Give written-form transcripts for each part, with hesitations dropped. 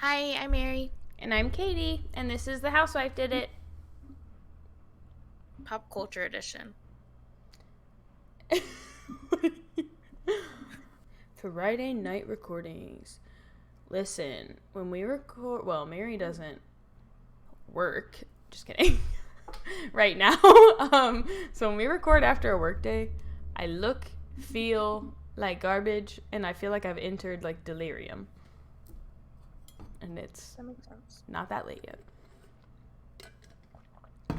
Hi, I'm Mary. And I'm Katie, and this is The Housewife Did It. Pop Culture Edition. Friday night recordings. Listen, when we record, well, Mary doesn't work. Just kidding. Right now. So when we record after a work day, I look, feel like garbage, and I feel like I've entered like delirium. And it's That makes sense. not that late yet.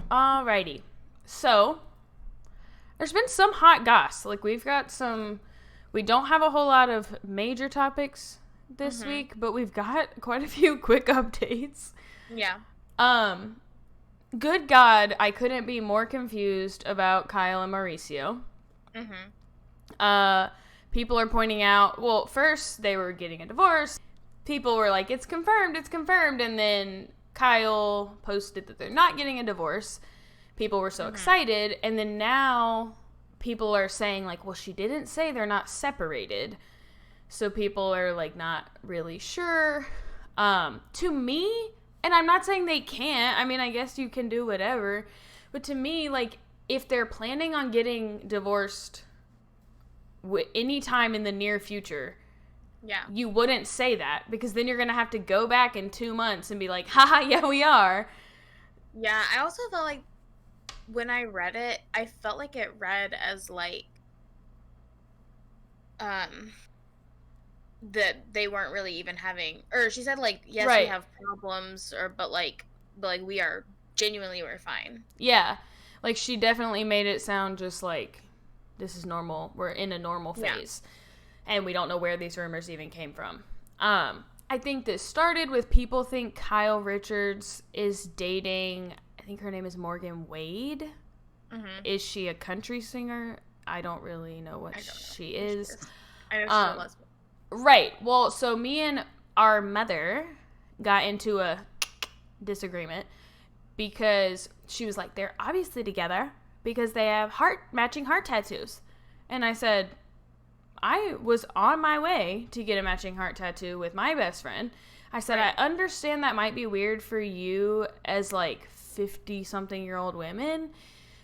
Alrighty. So, there's been some hot goss. Like, we don't have a whole lot of major topics this week, but we've got quite a few quick updates. Yeah. Good God, I couldn't be more confused about Kyle and Mauricio. People are pointing out, well, first they were getting a divorce. People were like, it's confirmed. And then Kyle posted that they're not getting a divorce. People were so excited. And then now people are saying, like, well, she didn't say they're not separated. So people are, like, not really sure. To me, and I'm not saying they can't. I mean, I guess you can do whatever. But to me, like, if they're planning on getting divorced any time in the near future, Yeah. you wouldn't say that, because then you're going to have to go back in 2 months and be like, haha, yeah, we are. Yeah, I also felt like when I read it, I felt like it read as like that they weren't really even having, or she said like, yes, Right. we have problems, or but we are genuinely, we're fine. Yeah. Like, she definitely made it sound just like this is normal. We're in a normal phase. Yeah. And we don't know where these rumors even came from. I think this started with people think Kyle Richards is dating, I think her name is Morgan Wade. Is she a country singer? I don't really know what she is. I know she's a lesbian. Right. Well, so me and our mother got into a disagreement because she was like, they're obviously together because they have matching heart tattoos. And I said, I was on my way to get a matching heart tattoo with my best friend. I said, right. I understand that might be weird for you as like 50-something-year-old women,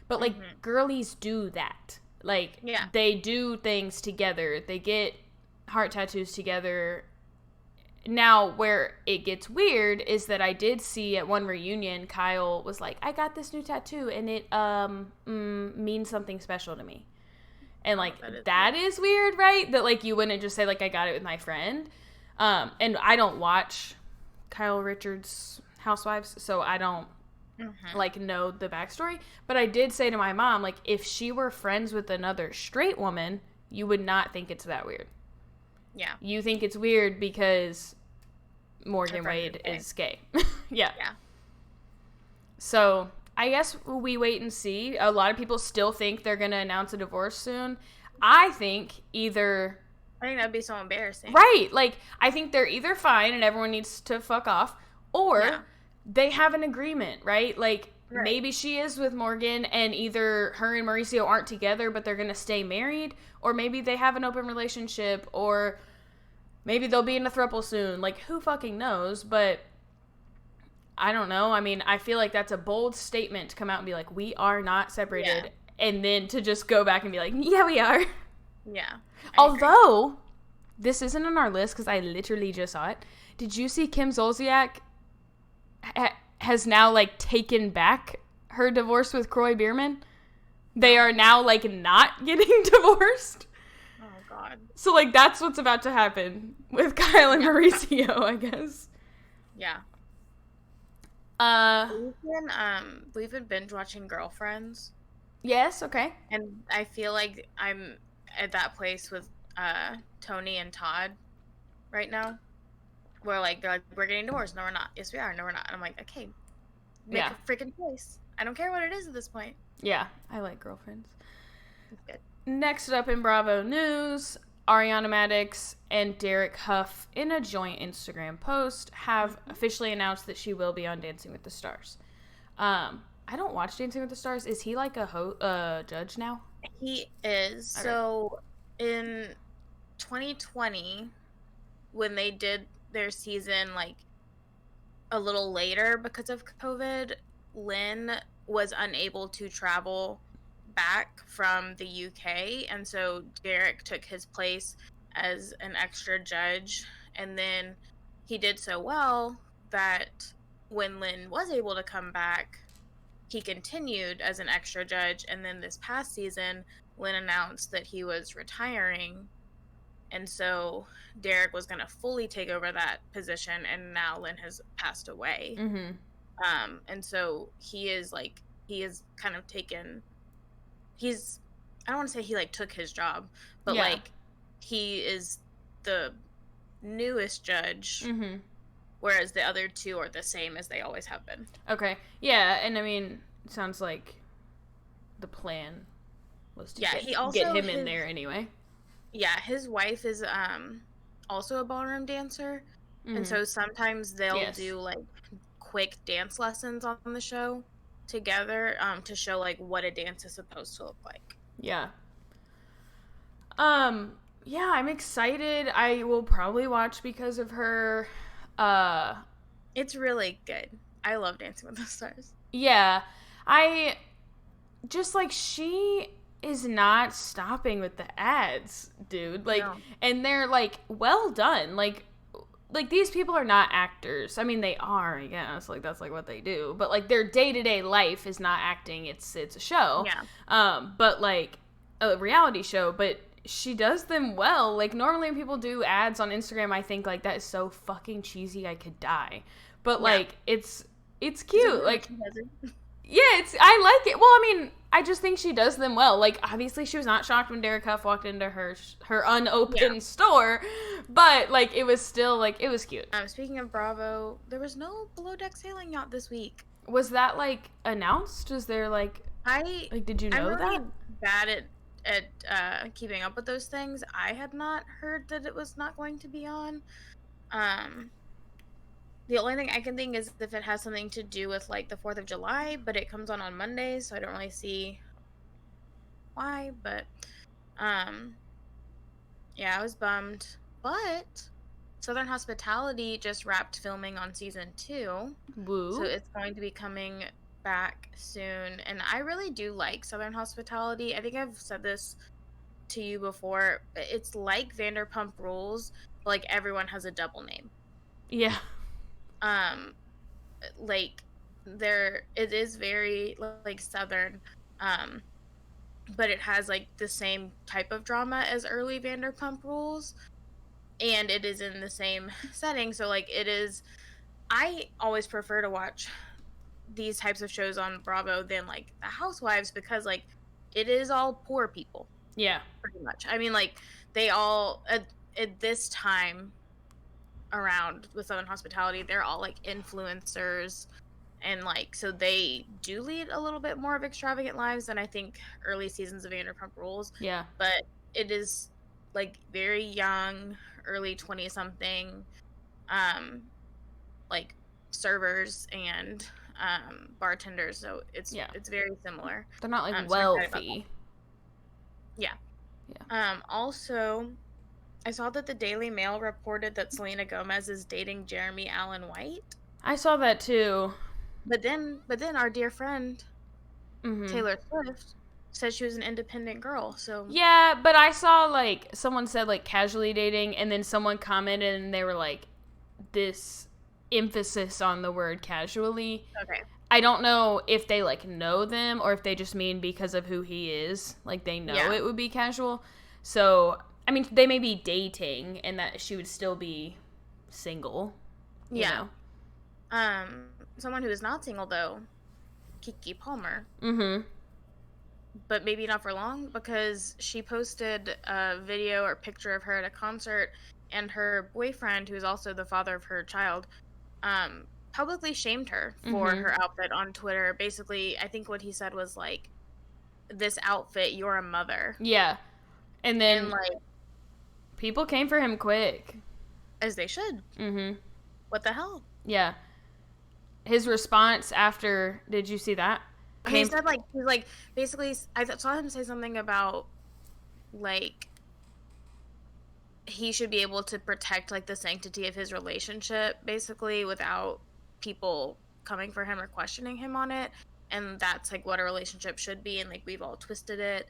but like girlies do that. Like, they do things together. They get heart tattoos together. Now, where it gets weird is that I did see at one reunion, Kyle was like, I got this new tattoo and it means something special to me. And, like, that is weird, right? That, like, you wouldn't just say, like, I got it with my friend. And I don't watch Kyle Richards' Housewives, so I don't, like, know the backstory. But I did say to my mom, like, if she were friends with another straight woman, you would not think it's that weird. Yeah. You think it's weird because Morgan Wade is gay. Yeah. So I guess we wait and see. A lot of people still think they're going to announce a divorce soon. I think that'd be so embarrassing. Right. Like, I think they're either fine and everyone needs to fuck off, or they have an agreement, right? Like, maybe she is with Morgan and either her and Mauricio aren't together, but they're going to stay married, or maybe they have an open relationship, or maybe they'll be in a throuple soon. Like, who fucking knows? But I don't know. I mean, I feel like that's a bold statement to come out and be like, we are not separated. Yeah. And then to just go back and be like, yeah, we are. Yeah. Although, this isn't on our list because I literally just saw it. Did you see Kim Zolciak has now, like, taken back her divorce with Kroy Biermann? They are now, like, not getting divorced. Oh, God. So, like, that's what's about to happen with Kyle and Mauricio, I guess. Yeah. We've been binge watching Girlfriends. Yes, okay. And I feel like I'm at that place with Tony and Todd right now, where like they're like, we're getting divorced. No, we're not. Yes, we are. No, we're not. And I'm like, okay, make a freaking choice. I don't care what it is at this point. Yeah, I like Girlfriends. It's good. Next up in Bravo News, Ariana Madix and Derek Huff, in a joint Instagram post, have officially announced that she will be on Dancing with the Stars. I don't watch Dancing with the Stars. Is he like a judge now? He is. Okay. So in 2020, when they did their season, like a little later because of COVID, Lynn was unable to travel back from the UK, and so Derek took his place as an extra judge, and then he did so well that when Lynn was able to come back, he continued as an extra judge, and then this past season, Lynn announced that he was retiring, and so Derek was going to fully take over that position, and now Lynn has passed away. Mm-hmm. And so he is kind of taken, I don't want to say he like took his job, but Yeah. like he is the newest judge, Mm-hmm. whereas the other two are the same as they always have been. Okay. Yeah, and I mean, it sounds like the plan was to get him in there anyway. Yeah, his wife is also a ballroom dancer, and so sometimes they'll do like quick dance lessons on the show together to show like what a dance is supposed to look like. Yeah. Yeah, I'm excited. I will probably watch because of her. It's really good. I love Dancing with the Stars. Yeah. I just like she is not stopping with the ads, dude. Like No. and they're like well done. Like these people are not actors. I mean they are, I guess. Like that's like what they do. But like their day-to-day life is not acting. It's a show. Yeah. But like a reality show, but she does them well. Like normally when people do ads on Instagram, I think like that is so fucking cheesy I could die. But like it's cute. Like yeah, I like it. Well, I mean, I just think she does them well. Like obviously she was not shocked when Derek Huff walked into her unopened store, but like it was still like it was cute. Speaking of Bravo, there was no below deck sailing yacht this week. Was that like announced? Was there like did you know I'm really that? bad at keeping up with those things. I had not heard that it was not going to be on. The only thing I can think is if it has something to do with like the 4th of July, but it comes on Mondays, so I don't really see why, but yeah, I was bummed. But Southern Hospitality just wrapped filming on season 2. Woo. So it's going to be coming back soon, and I really do like Southern Hospitality. I think I've said this to you before. It's like Vanderpump Rules, but like everyone has a double name. Yeah. Like it is very like Southern, but it has like the same type of drama as early Vanderpump Rules, and it is in the same setting. So like I always prefer to watch these types of shows on Bravo than like the Housewives, because like it is all poor people. Yeah, pretty much. I mean, like they all at this time around with Southern Hospitality, they're all like influencers, and like so they do lead a little bit more of extravagant lives than I think early seasons of Vanderpump Rules. Yeah, but it is like very young, early 20 something, like servers and bartenders, so it's very similar. They're not like wealthy. Yeah. Also, I saw that the Daily Mail reported that Selena Gomez is dating Jeremy Allen White. I saw that too. But then our dear friend Taylor Swift said she was an independent girl. So yeah, but I saw like someone said like casually dating, and then someone commented and they were like this emphasis on the word casually. Okay. I don't know if they like know them or if they just mean because of who he is. Like they know it would be casual. So I mean, they may be dating, and that she would still be single. You know? Someone who is not single though, Keke Palmer. Mm-hmm. But maybe not for long, because she posted a video or picture of her at a concert, and her boyfriend, who's also the father of her child, publicly shamed her for her outfit on Twitter. Basically, I think what he said was like, "This outfit, you're a mother." Yeah, and then like people came for him quick, as they should. Mm-hmm. What the hell? Yeah. His response after, did you see that? He said he's like basically. I saw him say something about like he should be able to protect like the sanctity of his relationship, basically, without people coming for him or questioning him on it, and that's like what a relationship should be, and like we've all twisted it.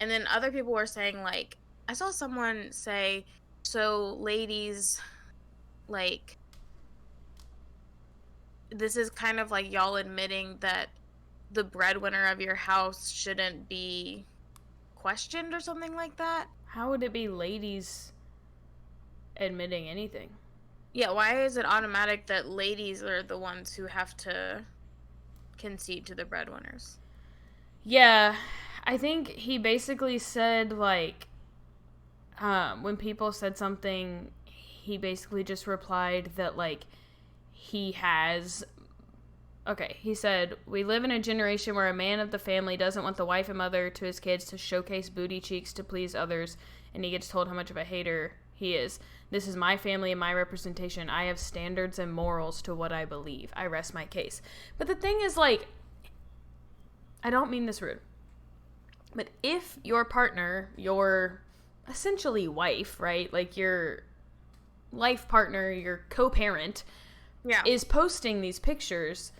And then other people were saying, like, I saw someone say, so ladies, like, this is kind of like y'all admitting that the breadwinner of your house shouldn't be questioned or something like that. How would it be ladies admitting anything? Yeah, why is it automatic that ladies are the ones who have to concede to the breadwinners? Yeah, I think he basically said, like, when people said something, he basically just replied that, like, he said, we live in a generation where a man of the family doesn't want the wife and mother to his kids to showcase booty cheeks to please others, and he gets told how much of a hater he is. This is my family and my representation. I have standards and morals to what I believe. I rest my case. But the thing is, like, I don't mean this rude, but if your partner, your essentially wife, right, like your life partner, your co-parent, is posting these pictures,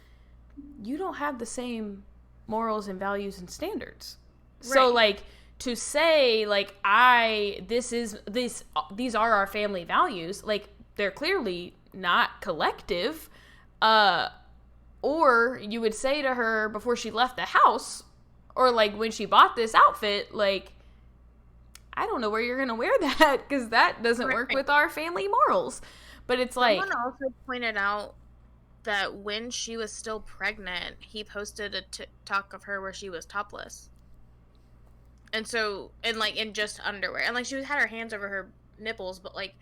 you don't have the same morals and values and standards. Right. So, like, to say, like, these are our family values, like, they're clearly not collective. Or you would say to her before she left the house, or, like, when she bought this outfit, like, I don't know where you're going to wear that, because that doesn't work with our family morals. But it's like... Someone also pointed out that when she was still pregnant, he posted a TikTok of her where she was topless. And so, and, like, in just underwear. And, like, she had her hands over her nipples, but, like,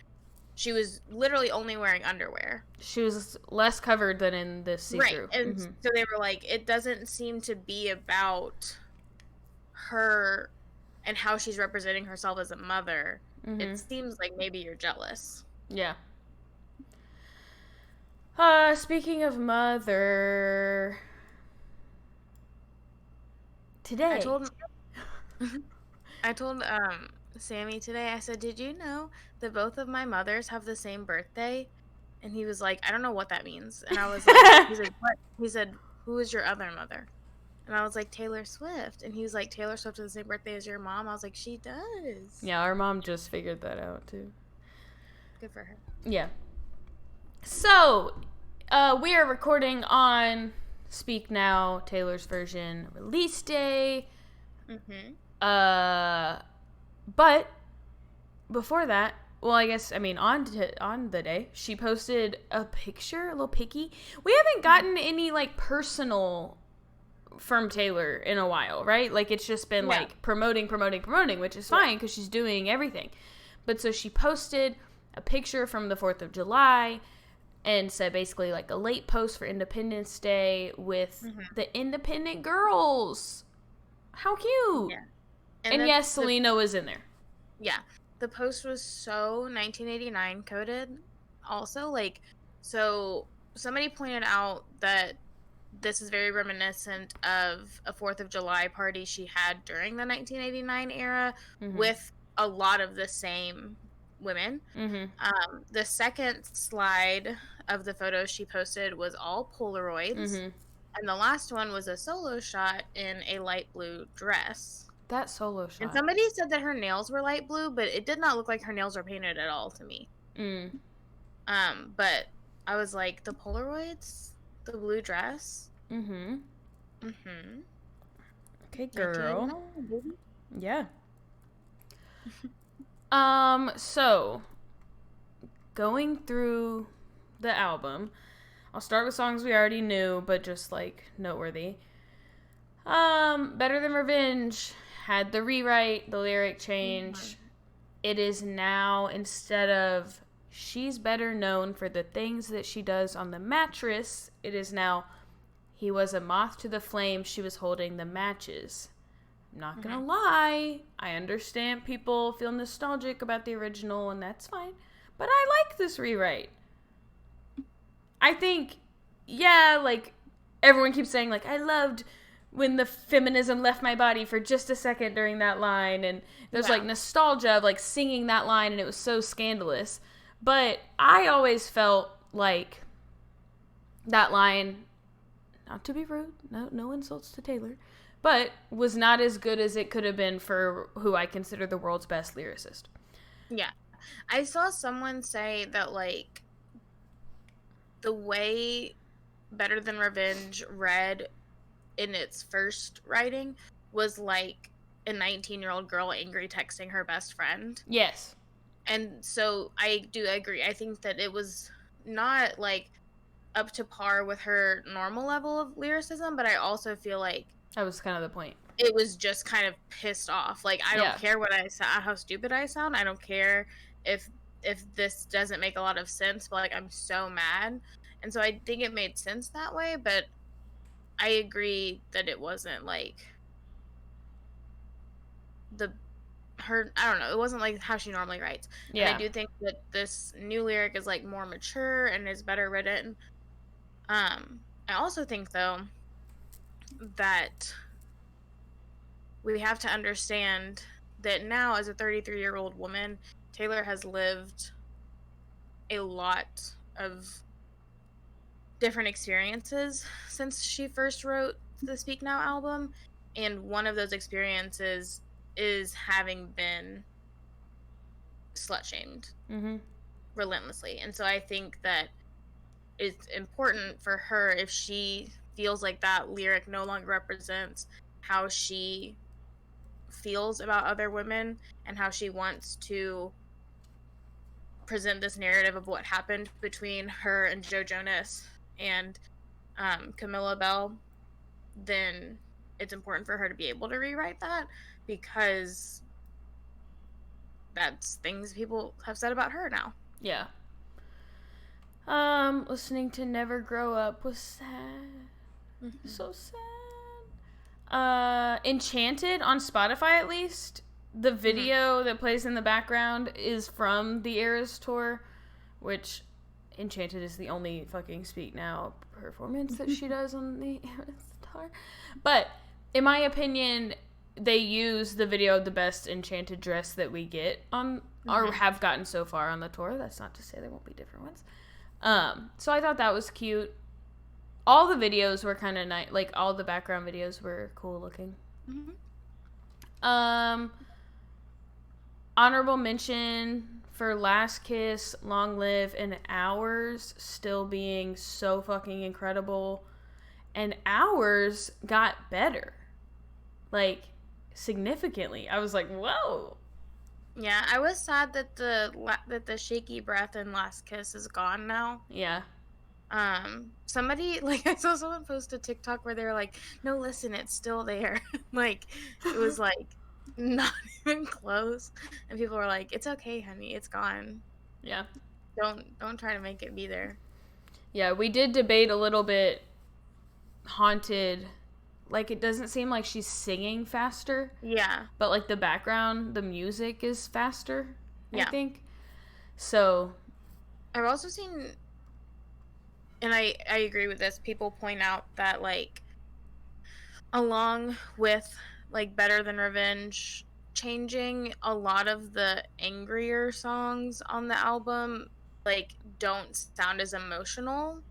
she was literally only wearing underwear. She was less covered than in this see-through. Right. And so they were like, it doesn't seem to be about her and how she's representing herself as a mother. It seems like maybe you're jealous. Yeah. Speaking of mother, today I told Sammy today, I said, did you know that both of my mothers have the same birthday? And he was like, I don't know what that means. And I was like, he's like, what? He said, who is your other mother? And I was like, Taylor Swift. And he was like, Taylor Swift has the same birthday as your mom? I was like, she does. Yeah, our mom just figured that out, too. Good for her. Yeah. So, we are recording on Speak Now, Taylor's version release day. But before that, well, I guess, I mean, on the day, she posted a picture, a little picky. We haven't gotten any, like, personal from Taylor in a while, right? Like, it's just been, like, promoting, which is fine because she's doing everything. But so she posted a picture from the 4th of July and said basically, like, a late post for Independence Day with the independent girls. How cute. Yeah. And yes, Selena was in there. Yeah. The post was so 1989 coded. Also, like, so somebody pointed out that this is very reminiscent of a 4th of July party she had during the 1989 era with a lot of the same women. The second slide of the photos she posted was all Polaroids. And the last one was a solo shot in a light blue dress. That solo shot. And somebody said that her nails were light blue, but it did not look like her nails were painted at all to me. But I was like, the Polaroids? The blue dress? Okay, girl. Yeah. So, going through the album, I'll start with songs we already knew, but just, like, noteworthy. Better Than Revenge had the rewrite, the lyric change. It is now, instead of she's better known for the things that she does on the mattress, it is now he was a moth to the flame, she was holding the matches. I'm not gonna lie, I understand people feel nostalgic about the original, and that's fine, but I like this rewrite. I think, yeah, like, everyone keeps saying, like, I loved when the feminism left my body for just a second during that line, and there's, like, nostalgia of, like, singing that line, and it was so scandalous. But I always felt like that line, not to be rude, no insults to Taylor, but was not as good as it could have been for who I consider the world's best lyricist. Yeah. I saw someone say that, like, the way Better Than Revenge read in its first writing was like a 19-year-old girl angry texting her best friend. Yes. And so I do agree. I think that it was not, like, up to par with her normal level of lyricism, but I also feel like that was kind of the point. It was just kind of pissed off. Like, I don't care what I sound, how stupid I sound. I don't care if this doesn't make a lot of sense, but, like, I'm so mad. And so I think it made sense that way, but I agree that it wasn't like I don't know, it wasn't like how she normally writes. Yeah. And I do think that this new lyric is, like, more mature and is better written. I also think, though, that we have to understand that now, as a 33-year-old woman, Taylor has lived a lot of different experiences since she first wrote the Speak Now album, and one of those experiences is having been slut-shamed relentlessly. And so I think that it's important for her, if she feels like that lyric no longer represents how she feels about other women and how she wants to present this narrative of what happened between her and Joe Jonas and Camilla Bell, then it's important for her to be able to rewrite that, because that's things people have said about her now. Yeah. Listening to Never Grow Up was sad. So sad. Enchanted on Spotify, at least, the video that plays in the background is from the Eras tour, which Enchanted is the only fucking Speak Now performance that she does on the Eras tour. But in my opinion, they use the video of the best Enchanted dress that we get on or have gotten so far on the tour. That's not to say there won't be different ones. So I thought that was cute. All the videos were kind of nice. Like, all the background videos were cool looking. Honorable mention for Last Kiss, Long Live, and Hours still being so fucking incredible. And Hours got better. Like, significantly. I was like, whoa. Yeah, I was sad that the shaky breath in Last Kiss is gone now. Yeah. Somebody, like, I saw someone post a TikTok where they were like, no, listen, it's still there. Like, it was, like, not even close. And people were like, it's okay, honey, it's gone. Yeah. Don't try to make it be there. Yeah, we did debate a little bit Haunted. Like, it doesn't seem like she's singing faster. Yeah. But, like, the background, the music is faster, I think. So. I've also seen, and I agree with this, people point out that, like, along with, like, Better Than Revenge changing, a lot of the angrier songs on the album, like, don't sound as emotional.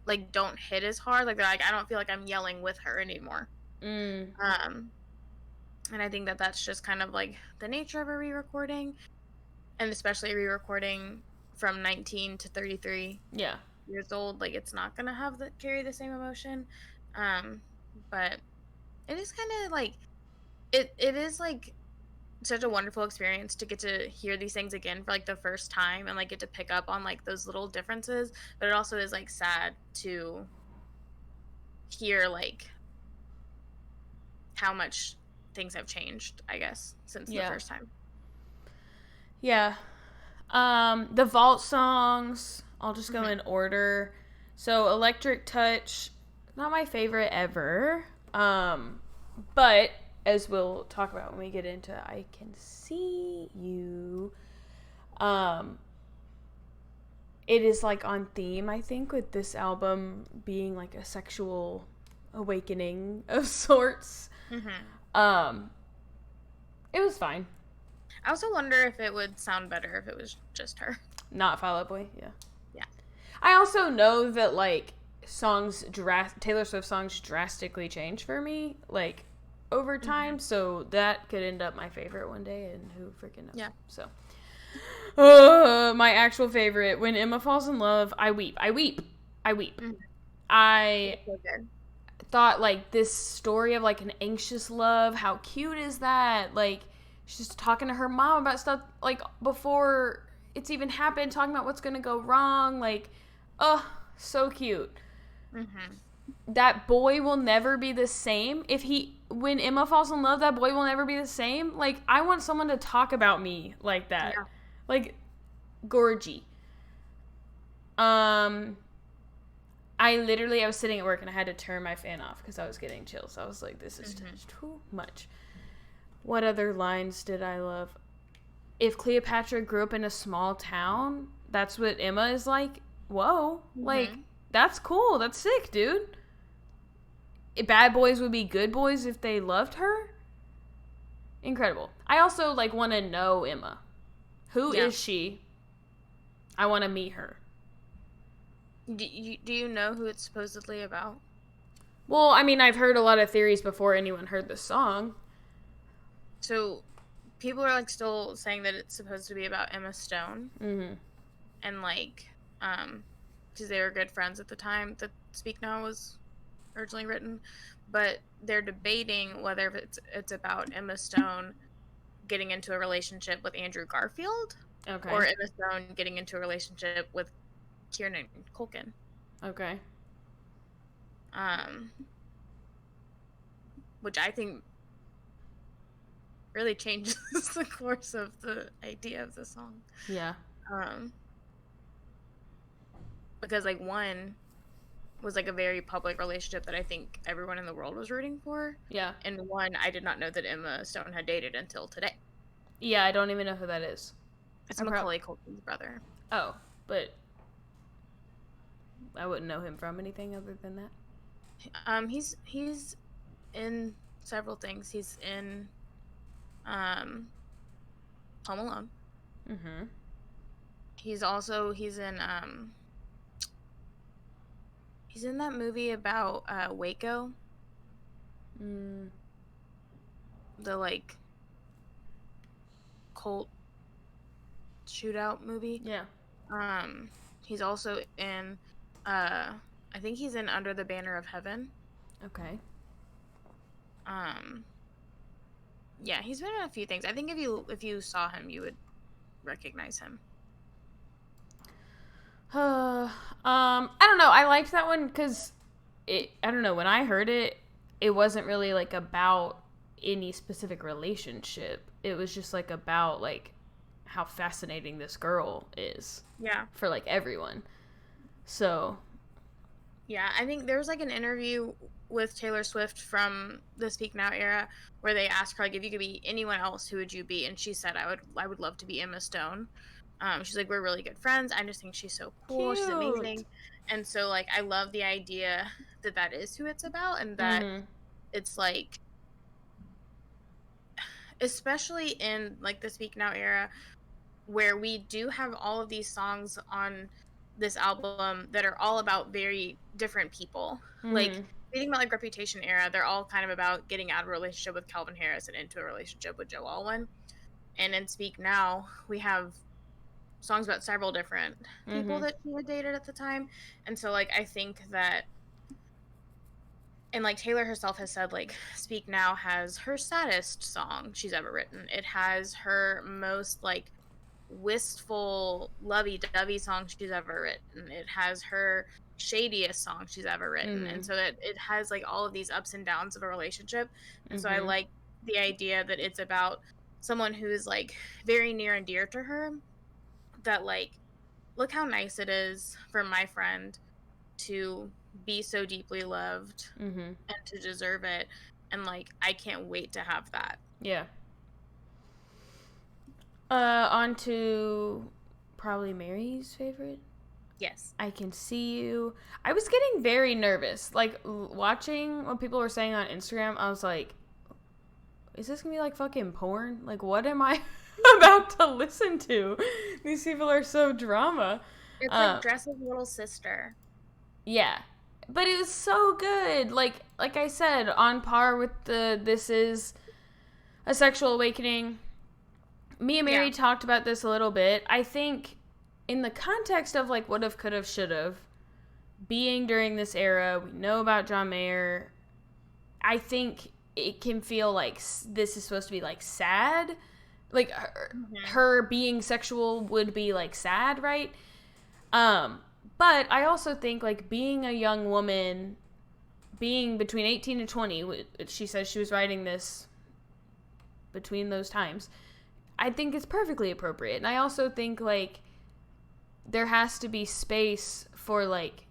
Like, don't hit as hard. Like, they're like, I don't feel like I'm yelling with her anymore. And I think that that's just kind of, like, the nature of a re-recording. And especially re-recording from 19 to 33 years old. Like, it's not going to carry the same emotion. But it is kind of, like, it is, like, such a wonderful experience to get to hear these things again for, like, the first time and, like, get to pick up on, like, those little differences. But it also is, like, sad to hear, like, how much things have changed, I guess, since the first time. Yeah. The Vault songs, I'll just go in order. So Electric Touch, not my favorite ever. But as we'll talk about when we get into I Can See You, it is, like, on theme, I think, with this album being, like, a sexual awakening of sorts. It was fine. I also wonder if it would sound better if it was just her. Not Fall Out Boy, yeah. Yeah. I also know that, like, Taylor Swift songs drastically change for me, like, over time. So that could end up my favorite one day, and who freaking knows. Yeah. So, my actual favorite, when Emma falls in love, I weep. Mm-hmm. I So good. thought, like, this story of, like, an anxious love, how cute is that? Like, she's talking to her mom about stuff, like, before it's even happened, talking about what's gonna go wrong. Like, so cute. Mm-hmm. That boy will never be the same. When Emma falls in love, that boy will never be the same. Like, I want someone to talk about me like that. Yeah. Like, gorgy. I was sitting at work and I had to turn my fan off because I was getting chills. I was like, this is too much. What other lines did I love? If Cleopatra grew up in a small town, that's what Emma is like. Whoa. Like, that's cool. That's sick, dude. Bad boys would be good boys if they loved her. Incredible. I also, like, want to know Emma. Who is she? I want to meet her. Do you know who it's supposedly about? Well, I mean, I've heard a lot of theories before anyone heard the song. So, people are, like, still saying that it's supposed to be about Emma Stone. Mm-hmm. And, like, because they were good friends at the time that Speak Now was originally written. But they're debating whether it's about Emma Stone getting into a relationship with Andrew Garfield. Okay. Or Emma Stone getting into a relationship with Kieran Culkin. Okay. Which I think really changes the course of the idea of the song. Yeah. Because, like, one was, like, a very public relationship that I think everyone in the world was rooting for. Yeah. And one, I did not know that Emma Stone had dated until today. Yeah, I don't even know who that is. It's Macaulay Culkin's brother. Oh, but I wouldn't know him from anything other than that. He's in several things. He's in Home Alone. Mm-hmm. He's in that movie about Waco. The, like, cult shootout movie. Yeah. He's also in I think he's in Under the Banner of Heaven. Okay. Yeah, he's been in a few things. I think if you saw him, you would recognize him. I don't know. I liked that one because I don't know, when I heard it, it wasn't really, like, about any specific relationship. It was just, like, about, like, how fascinating this girl is. Yeah. For, like, everyone. So. Yeah, I think there was, like, an interview with Taylor Swift from the Speak Now era where they asked her, like, if you could be anyone else, who would you be? And she said, I would love to be Emma Stone. She's like, we're really good friends. I just think she's so cool. Cute. She's amazing. And so, like, I love the idea that is who it's about, and that it's, like, especially in, like, the Speak Now era, where we do have all of these songs on this album that are all about very different people. Like, thinking about, like, Reputation era, they're all kind of about getting out of a relationship with Calvin Harris and into a relationship with Joe Alwyn. And in Speak Now, we have songs about several different people that she had dated at the time. And so, like, I think that, and, like, Taylor herself has said, like, Speak Now has her saddest song she's ever written. It has her most, like, wistful, lovey-dovey song she's ever written. It has her shadiest song she's ever written. And so that it has, like, all of these ups and downs of a relationship. And so I like the idea that it's about someone who is, like, very near and dear to her, that, like, look how nice it is for my friend to be so deeply loved and to deserve it, and, like, I can't wait to have that. Yeah. On to probably Mary's favorite. Yes. I Can See You. I was getting very nervous. Like, watching what people were saying on Instagram, I was like, is this gonna be like fucking porn? Like, what am I about to listen to? These people are so drama. It's like Dress's little sister. Yeah. but it was so good. Like I said, on par with the This Is a Sexual Awakening. Me and Mary talked about this a little bit. I think in the context of like would have, could have, should have, being during this era, we know about John Mayer. I think it can feel like this is supposed to be like sad. Like her being sexual would be like sad, right? But I also think like being a young woman, being between 18 and 20, she says she was writing this between those times. I think it's perfectly appropriate. And I also think like there has to be space for like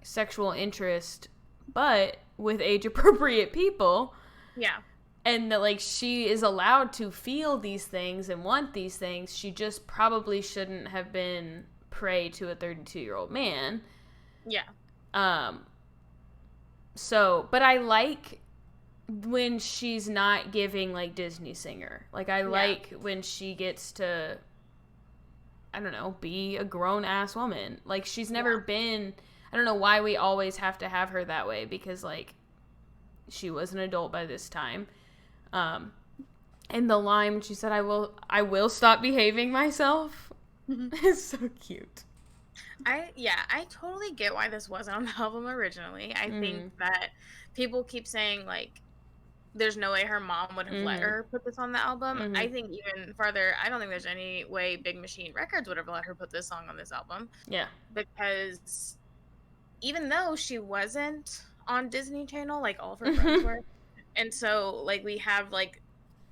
sexual interest, but with age appropriate people. Yeah. And that like she is allowed to feel these things and want these things. She just probably shouldn't have been prey to a 32-year-old man. Yeah. So, but I like when she's not giving like Disney singer. Like I like when she gets to, I don't know, be a grown ass woman. Like she's never been, I don't know why we always have to have her that way, because like she was an adult by this time. And the line she said, I will stop behaving myself. It's so cute. I totally get why this wasn't on the album originally. I think that people keep saying like there's no way her mom would have let her put this on the album. I think even farther, I don't think there's any way Big Machine Records would have let her put this song on this album. Yeah. Because even though she wasn't on Disney Channel, like all of her friends were, and so like we have like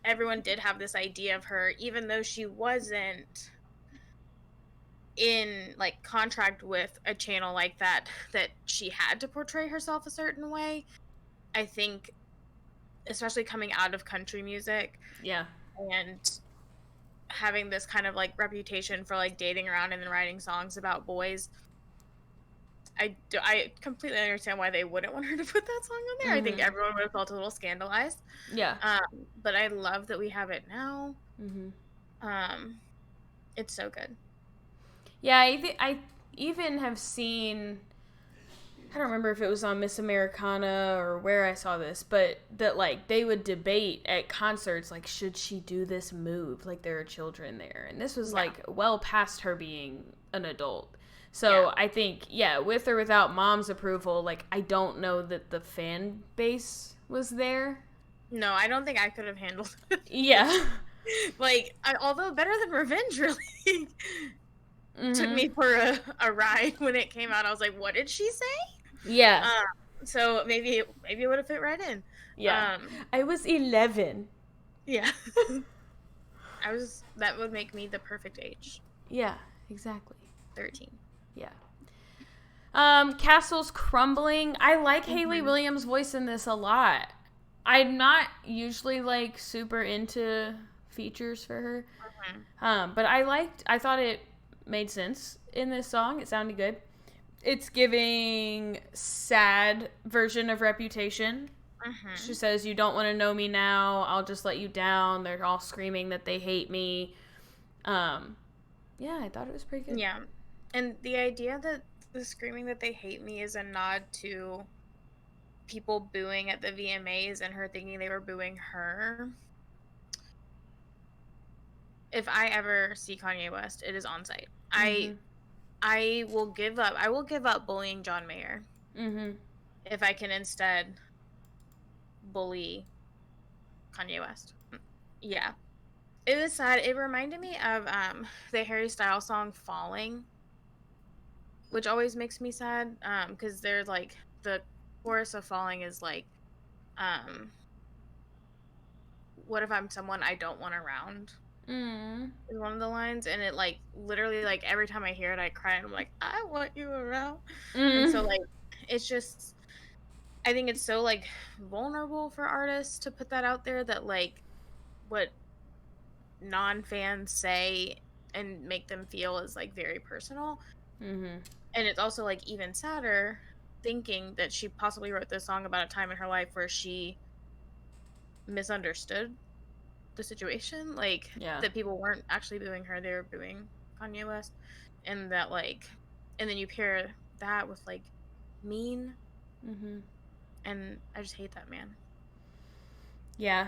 everyone did have this idea of her, even though she wasn't in like contract with a channel like that she had to portray herself a certain way. I think especially coming out of country music, and having this kind of like reputation for like dating around and then writing songs about boys, I completely understand why they wouldn't want her to put that song on there. I think everyone would have felt a little scandalized. But I love that we have it now. It's so good. Yeah, I even have seen, I don't remember if it was on Miss Americana or where I saw this, but that like they would debate at concerts like, should she do this move? Like there are children there, and this was like well past her being an adult. So I think with or without mom's approval, like I don't know that the fan base was there. No, I don't think I could have handled it. Yeah. Like although Better Than Revenge really took me for a ride when it came out. I was like, what did she say? Yeah. So maybe it would have fit right in. Yeah. I was 11. Yeah. That would make me the perfect age. Yeah, exactly. 13. Yeah. Castle's Crumbling. I like Hayley Williams' voice in this a lot. I'm not usually like super into features for her. But I thought it made sense in this song. It sounded good. It's giving sad version of Reputation. She says, you don't want to know me now, I'll just let you down. They're all screaming that they hate me. I thought it was pretty good. Yeah. And the idea that the screaming that they hate me is a nod to people booing at the VMAs and her thinking they were booing her. If I ever see Kanye West, it is on site. I will give up bullying John Mayer. If I can instead bully Kanye West. Yeah. It was sad. It reminded me of the Harry Styles song Falling, which always makes me sad, because there's like the chorus of Falling is like, what if I'm someone I don't want around? Is one of the lines, and it like literally like every time I hear it I cry and I'm like, I want you around. And so like it's just, I think it's so like vulnerable for artists to put that out there, that like what non-fans say and make them feel is like very personal. And it's also like even sadder thinking that she possibly wrote this song about a time in her life where she misunderstood the situation, like that people weren't actually booing her, they were booing Kanye West, and that like, and then you pair that with like Mean, Mm-hmm. And I just hate that man. Yeah.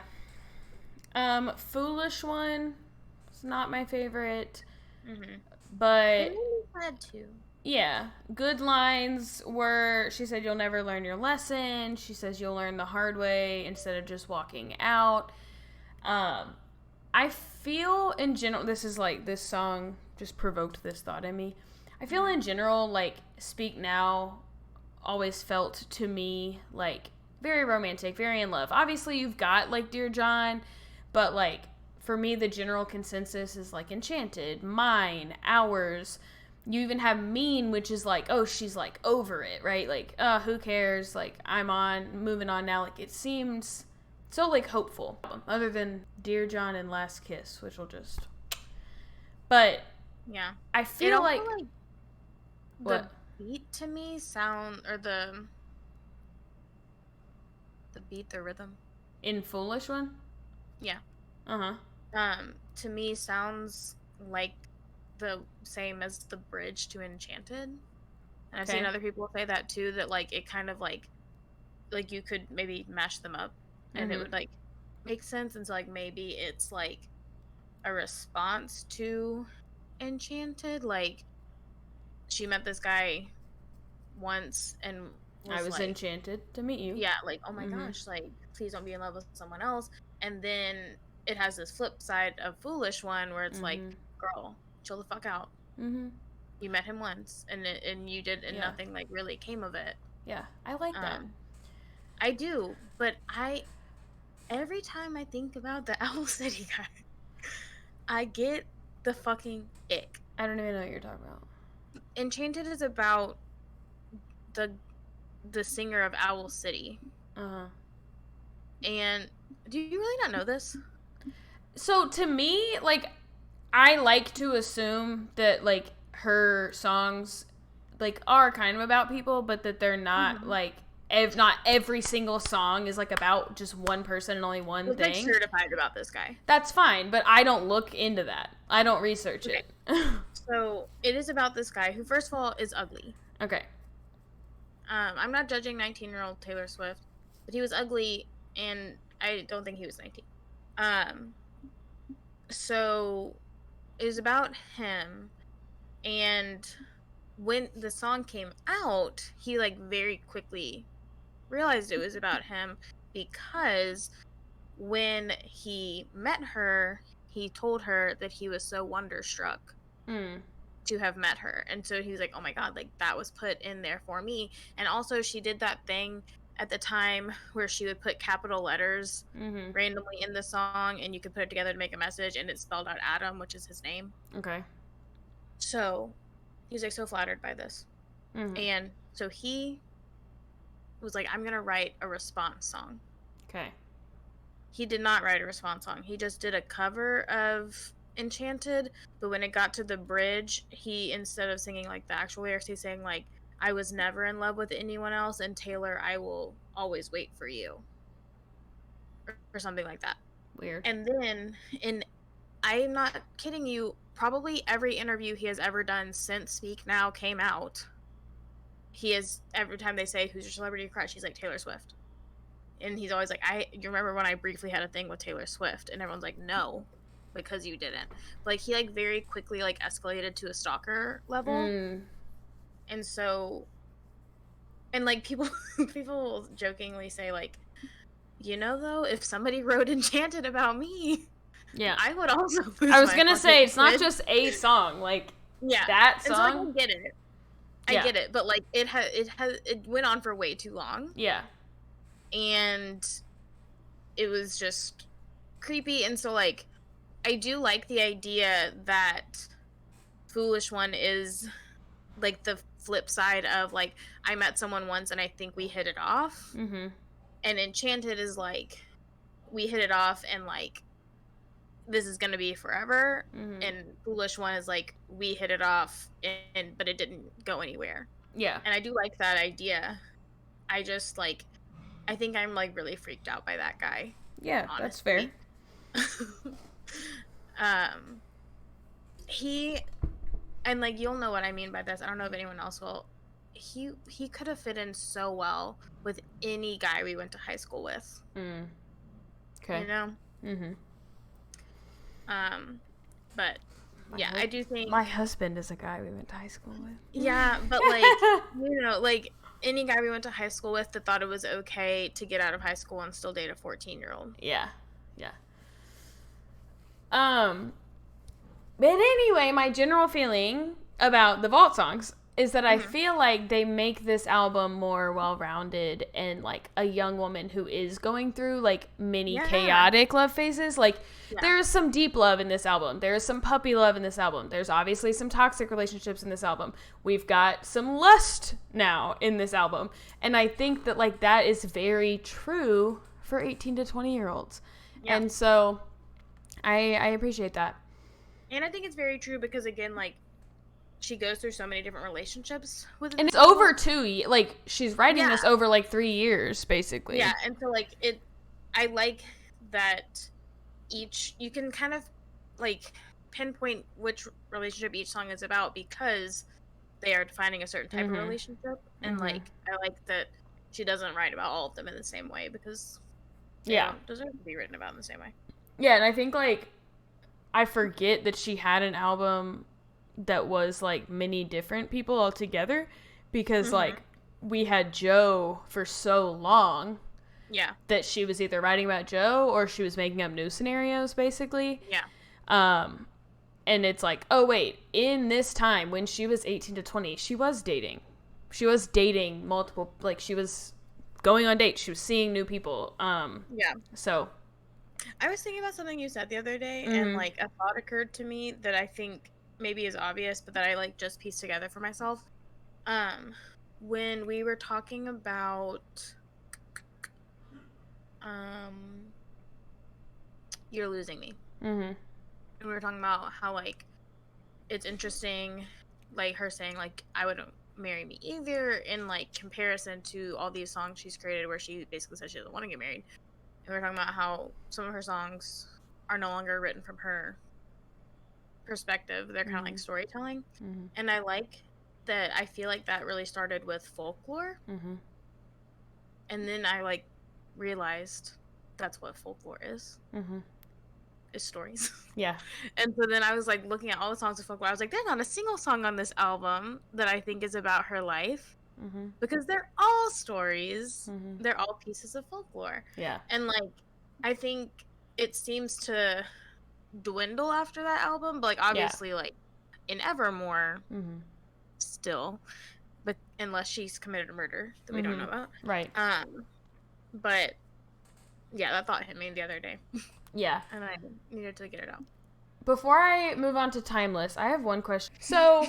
Foolish one. It's not my favorite. Mm-hmm. But It made me sad too. yeah, good lines were she said you'll never learn your lesson. She says you'll learn the hard way instead of just walking out. Um, I feel in general, this is like this song just provoked this thought in me. I feel in general like Speak Now always felt to me like very romantic, very in love. Obviously, you've got like Dear John, but like for me, the general consensus is like Enchanted, Mine, Ours. You even have Mean, which is like, oh, she's like over it, right? Like, who cares? Like, I'm on, moving on now. Like, it seems so like hopeful. Other than Dear John and Last Kiss, which will just. But Yeah. I feel like the what beat to me the rhythm. in Foolish one. Yeah. To me sounds like the same as the bridge to Enchanted. And I've seen other people say that too, that like it kind of like you could maybe mash them up and it would like make sense. And so like maybe it's like a response to Enchanted. Like she met this guy once and I was like, enchanted to meet you. yeah, like, oh my gosh, like please don't be in love with someone else. And then it has this flip side of Foolish one where it's like, girl, chill the fuck out. You met him once and you did, and nothing like really came of it. Yeah, I like that. I do, but every time I think about the Owl City guy, I get the fucking ick. I don't even know what you're talking about. Enchanted is about the singer of Owl City. And do you really not know this? So to me, like, I like to assume that like her songs like are kind of about people, but that they're not like not every single song is like about just one person and only one thing. Like certified about this guy. That's fine, but I don't look into that. I don't research it. So it is about this guy who, first of all, is ugly. Okay. I'm not judging 19-year-old Taylor Swift, but he was ugly, and I don't think he was 19. So it was about him, and when the song came out, he like very quickly realized it was about him, because when he met her, he told her that he was so wonderstruck to have met her. And so he was like, oh my god, like that was put in there for me. And also she did that thing at the time where she would put capital letters randomly in the song, and you could put it together to make a message, and it spelled out Adam, which is his name. Okay. So he's like so flattered by this. And so he was like, I'm gonna write a response song. Okay. He did not write a response song. He just did a cover of Enchanted, but when it got to the bridge, he, instead of singing like the actual lyrics, he's saying like, I was never in love with anyone else, and Taylor, I will always wait for you, or something like that. Weird. And then, I'm not kidding you, probably every interview he has ever done since Speak Now came out, he is, every time they say, who's your celebrity crush, he's like, Taylor Swift. And he's always like, you remember when I briefly had a thing with Taylor Swift? And everyone's like, no, because you didn't. Like, he like very quickly like escalated to a stalker level. And so, and like people jokingly say like, you know, though, if somebody wrote Enchanted about me, yeah, I would also lose I was gonna say, it's kid. not just a song, like, yeah, that song. And so, like, I get it. I get it, but like it went on for way too long. Yeah. And it was just creepy. And so like I do like the idea that Foolish One is like the flip side of like, I met someone once and I think we hit it off. And Enchanted is like, we hit it off and like this is gonna be forever. And Foolish One is like, we hit it off but it didn't go anywhere. Yeah. And I do like that idea. I just like, I think I'm like really freaked out by that guy. Yeah, honestly. That's fair. He, and like, you'll know what I mean by this. I don't know if anyone else will. he could have fit in so well with any guy we went to high school with. Okay. You know? Mm-hmm. But yeah, I do think my husband is a guy we went to high school with. Yeah, but like, you know, like any guy we went to high school with that thought it was okay to get out of high school and still date a 14-year-old. Yeah. Yeah. But anyway, my general feeling about the Vault songs is that I feel like they make this album more well-rounded and like a young woman who is going through like many chaotic love phases. Like there's some deep love in this album. There's some puppy love in this album. There's obviously some toxic relationships in this album. We've got some lust now in this album. And I think that like that is very true for 18 to 20-year-olds. Yeah. And so I appreciate that. And I think it's very true because, again, like, she goes through so many different relationships with and it's over 2 like she's writing this over like 3 years basically. Yeah, and so like I like that you can kind of like pinpoint which relationship each song is about because they are defining a certain type of relationship, and like I like that she doesn't write about all of them in the same way because they don't deserve to be written about in the same way. Yeah, and I think like I forget that she had an album that was like many different people all together because like we had Joe for so long that she was either writing about Joe or she was making up new scenarios basically. And it's like, oh wait, in this time when she was 18 to 20 she was dating multiple, like she was going on dates, she was seeing new people. So I was thinking about something you said the other day, and like a thought occurred to me that I think maybe is obvious, but that I like just pieced together for myself. When we were talking about You're Losing Me, and we were talking about how like it's interesting, like her saying like I wouldn't marry me either, in like comparison to all these songs she's created where she basically says she doesn't want to get married. And we're talking about how some of her songs are no longer written from her perspective. They're kind of like storytelling. And I like that. I feel like that really started with folklore. And then I like realized that's what folklore is. Is stories. Yeah. And so then I was like looking at all the songs of folklore. I was like, there's not a single song on this album that I think is about her life. Because they're all stories. They're all pieces of folklore. Yeah. And like I think it seems to dwindle after that album, but like obviously like in Evermore still, but unless she's committed a murder that we don't know about. Right. But yeah, that thought hit me the other day. Yeah. And I needed to get it out. Before I move on to Timeless, I have one question. So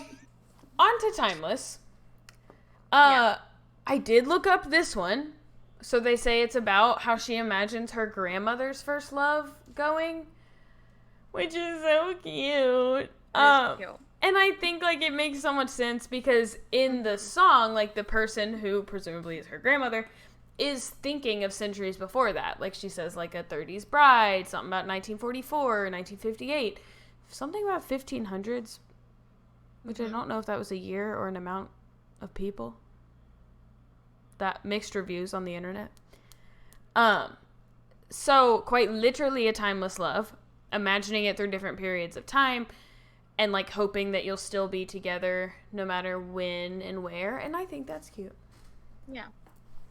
on to Timeless. I did look up this one. So they say it's about how she imagines her grandmother's first love going, which is so cute. And I think like it makes so much sense because in the song, like the person who presumably is her grandmother is thinking of centuries before that. Like she says like a 30s bride, something about 1944 or 1958, something about 1500s, which I don't know if that was a year or an amount of people. That mixed reviews on the internet. So quite literally a timeless love, imagining it through different periods of time and like hoping that you'll still be together no matter when and where. And I think that's cute. Yeah.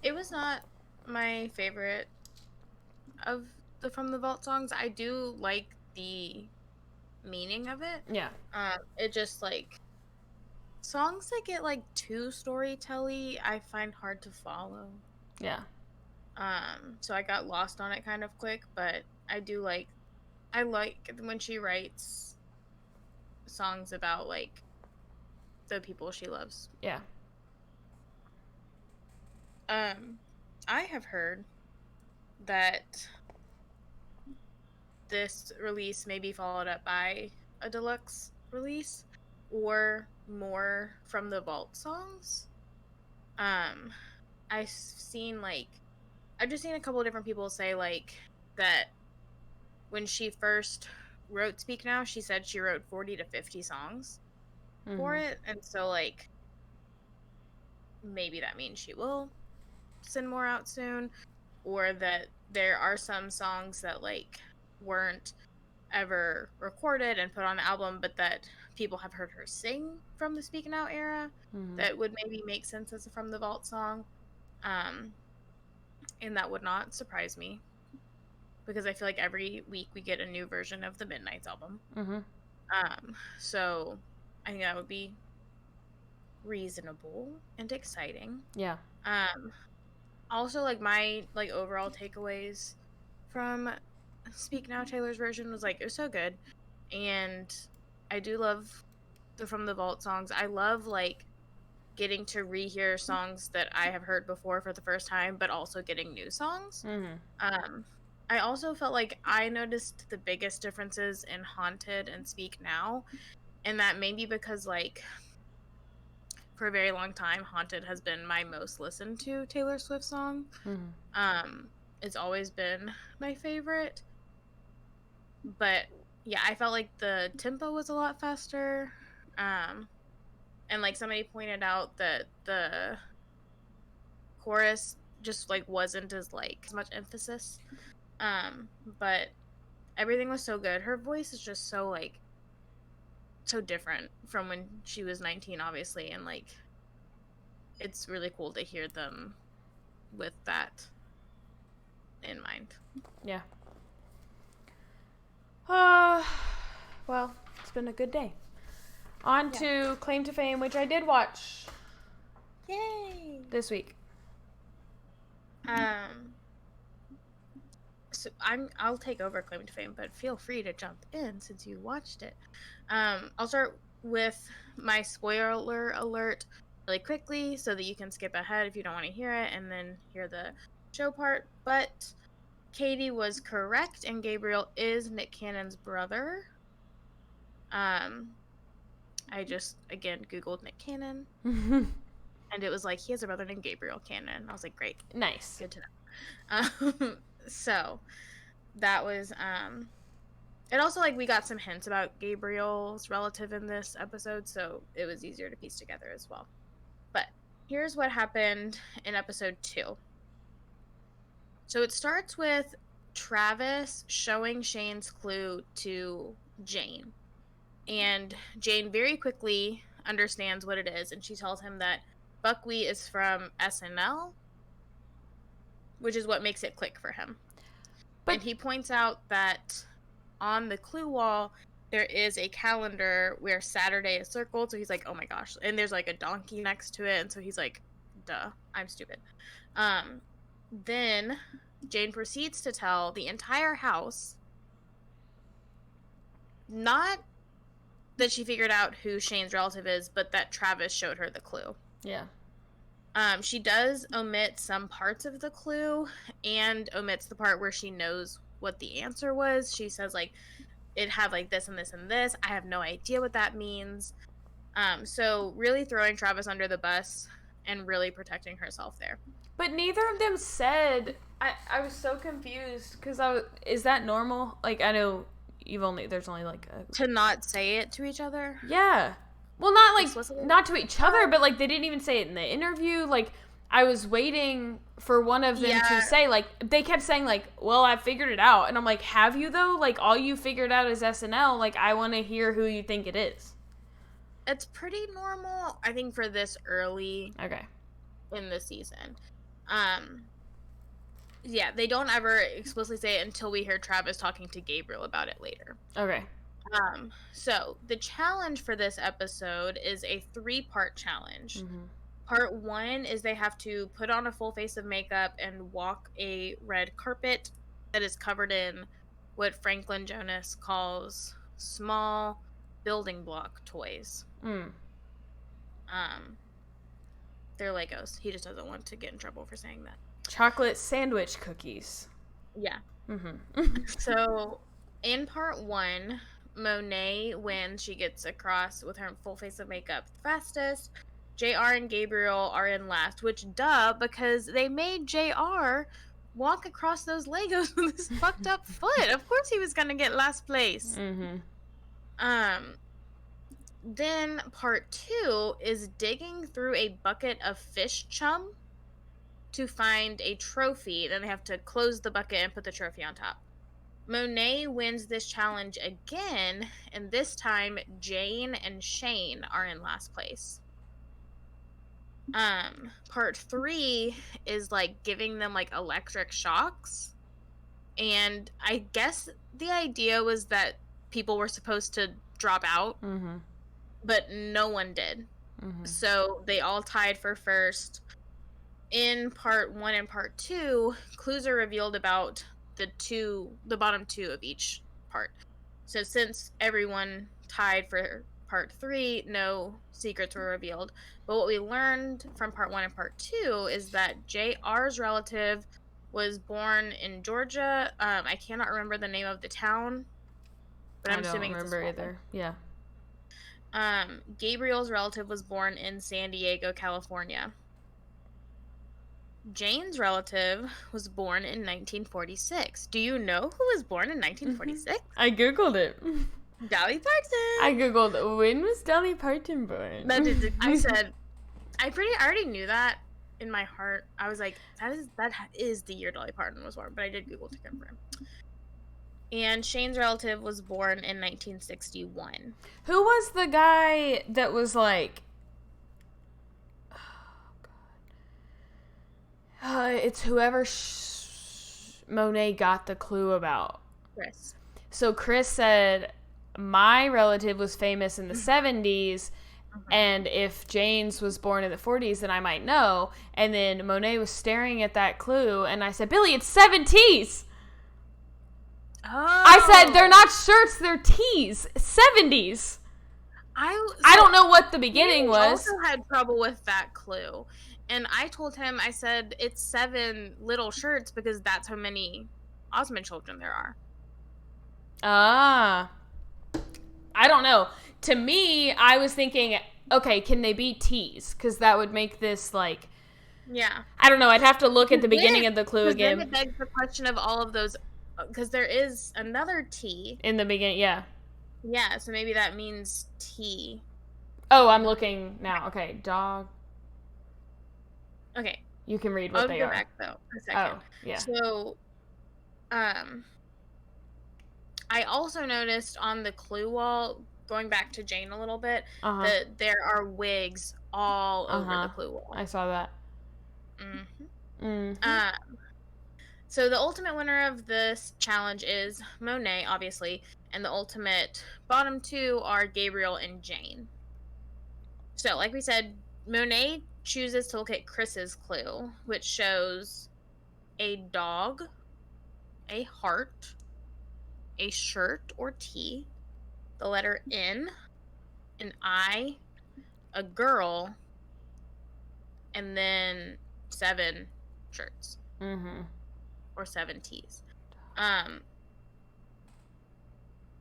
It was not my favorite of the From the Vault songs. I do like the meaning of it. Yeah. It just like songs that get like too storytelly, I find hard to follow. Yeah. So I got lost on it kind of quick, but I like when she writes songs about like the people she loves. Yeah. I have heard that this release may be followed up by a deluxe release or more From the Vault songs. I've just seen a couple of different people say like that when she first wrote Speak Now, she said she wrote 40 to 50 songs for it, and so like maybe that means she will send more out soon, or that there are some songs that like weren't ever recorded and put on the album, but that people have heard her sing from the Speak Now era that would maybe make sense as a From the Vault song. And that would not surprise me, because I feel like every week we get a new version of the Midnight's album. So I think that would be reasonable and exciting. Yeah. Also, like, my like overall takeaways from Speak Now Taylor's version was like, it was so good, and I do love the From the Vault songs. I love like getting to rehear songs that I have heard before for the first time, but also getting new songs. I also felt like I noticed the biggest differences in Haunted and Speak Now, and that maybe because like for a very long time Haunted has been my most listened to Taylor Swift song. It's always been my favorite, but yeah, I felt like the tempo was a lot faster, and like somebody pointed out that the chorus just like wasn't as much emphasis, but everything was so good. Her voice is just so like so different from when she was 19, obviously, and like it's really cool to hear them with that in mind. Yeah. Well, it's been a good day. On to Claim to Fame, which I did watch. Yay! This week. So I'll take over Claim to Fame, but feel free to jump in since you watched it. I'll start with my spoiler alert really quickly so that you can skip ahead if you don't want to hear it and then hear the show part. But Katie was correct, and Gabriel is Nick Cannon's brother. I just again Googled Nick Cannon, and it was like, he has a brother named Gabriel Cannon. I was like, great, nice, good to know. So that was it. Also, like, we got some hints about Gabriel's relative in this episode, so it was easier to piece together as well. But here's what happened in episode 2. So it starts with Travis showing Shane's clue to Jane, and Jane very quickly understands what it is, and she tells him that buckwheat is from SNL, which is what makes it click for him. And he points out that on the clue wall there is a calendar where Saturday is circled, so he's like, oh my gosh, and there's like a donkey next to it, and so he's like, duh, I'm stupid. Then Jane proceeds to tell the entire house, not that she figured out who Shane's relative is, but that Travis showed her the clue. Yeah. She does omit some parts of the clue and omits the part where she knows what the answer was. She says, like, it had like this and this and this. I have no idea what that means. So really throwing Travis under the bus and really protecting herself there. But neither of them said. I was so confused because is that normal? Like, I know there's only like to not say it to each other. Yeah. Well, not like Explicitly? Not to each other, but like they didn't even say it in the interview. Like, I was waiting for one of them to say, like, they kept saying like, well, I figured it out, and I'm like, have you though? Like, all you figured out is SNL. Like, I want to hear who you think it is. It's pretty normal, I think, for this early in the season. Yeah, they don't ever explicitly say it until we hear Travis talking to Gabriel about it later. Okay. So the challenge for this episode is a 3-part challenge. Part 1 is they have to put on a full face of makeup and walk a red carpet that is covered in what Franklin Jonas calls small building block toys. They're Legos. He just doesn't want to get in trouble for saying that. Chocolate sandwich cookies. Yeah. So in part 1, Monet wins. She gets across with her full face of makeup the fastest. JR and Gabriel are in last, which because they made JR walk across those Legos with his fucked up foot. Of course he was gonna get last place. then part 2 is digging through a bucket of fish chum to find a trophy. Then they have to close the bucket and put the trophy on top. Monet wins this challenge again, and this time Jane and Shane are in last place. Part 3 is like giving them like electric shocks, and I guess the idea was that people were supposed to drop out, but no one did. So they all tied for first. In part 1 and part 2, clues are revealed about the bottom 2 of each part. So since everyone tied for part 3, no secrets were revealed. But what we learned from part 1 and part 2 is that JR's relative was born in Georgia. I cannot remember the name of the town, but I'm assuming it's a small either. Yeah. Gabriel's relative was born in San Diego, California. Jane's relative was born in 1946. Do you know who was born in 1946? I googled it. Dolly Parton. I googled, when was Dolly Parton born? I said, I already knew that in my heart. I was like, that is the year Dolly Parton was born, but I did Google to confirm. And Shane's relative was born in 1961. Who was the guy that was like, it's whoever Monet got the clue about. Chris. So Chris said, my relative was famous in the 70s, and if Jane's was born in the 40s, then I might know. And then Monet was staring at that clue, and I said, Billy, it's 70s! Oh. I said, they're not shirts, they're tees. 70s. I don't know what the beginning was. I also had trouble with that clue. And I told him, I said, it's 7 little shirts because that's how many Osmond children there are. Ah. I don't know. To me, I was thinking, okay, can they be tees? Because that would make this, like... Yeah. I don't know. I'd have to look at the beginning of the clue again. Then it begs the question of all of those... Because there is another T. In the beginning, yeah. Yeah, so maybe that means T. Oh, I'm looking now. Okay, dog... Okay. You can read what they are. I'll go back, though, a second. Oh, yeah. So, I also noticed on the clue wall, going back to Jane a little bit, that there are wigs all over the clue wall. I saw that. So the ultimate winner of this challenge is Monet, obviously, and the ultimate bottom 2 are Gabriel and Jane. So, like we said, Monet chooses to look at Chris's clue, which shows a dog, a heart, a shirt or T, the letter N, an I, a girl, and then 7 shirts. Or 7 T's.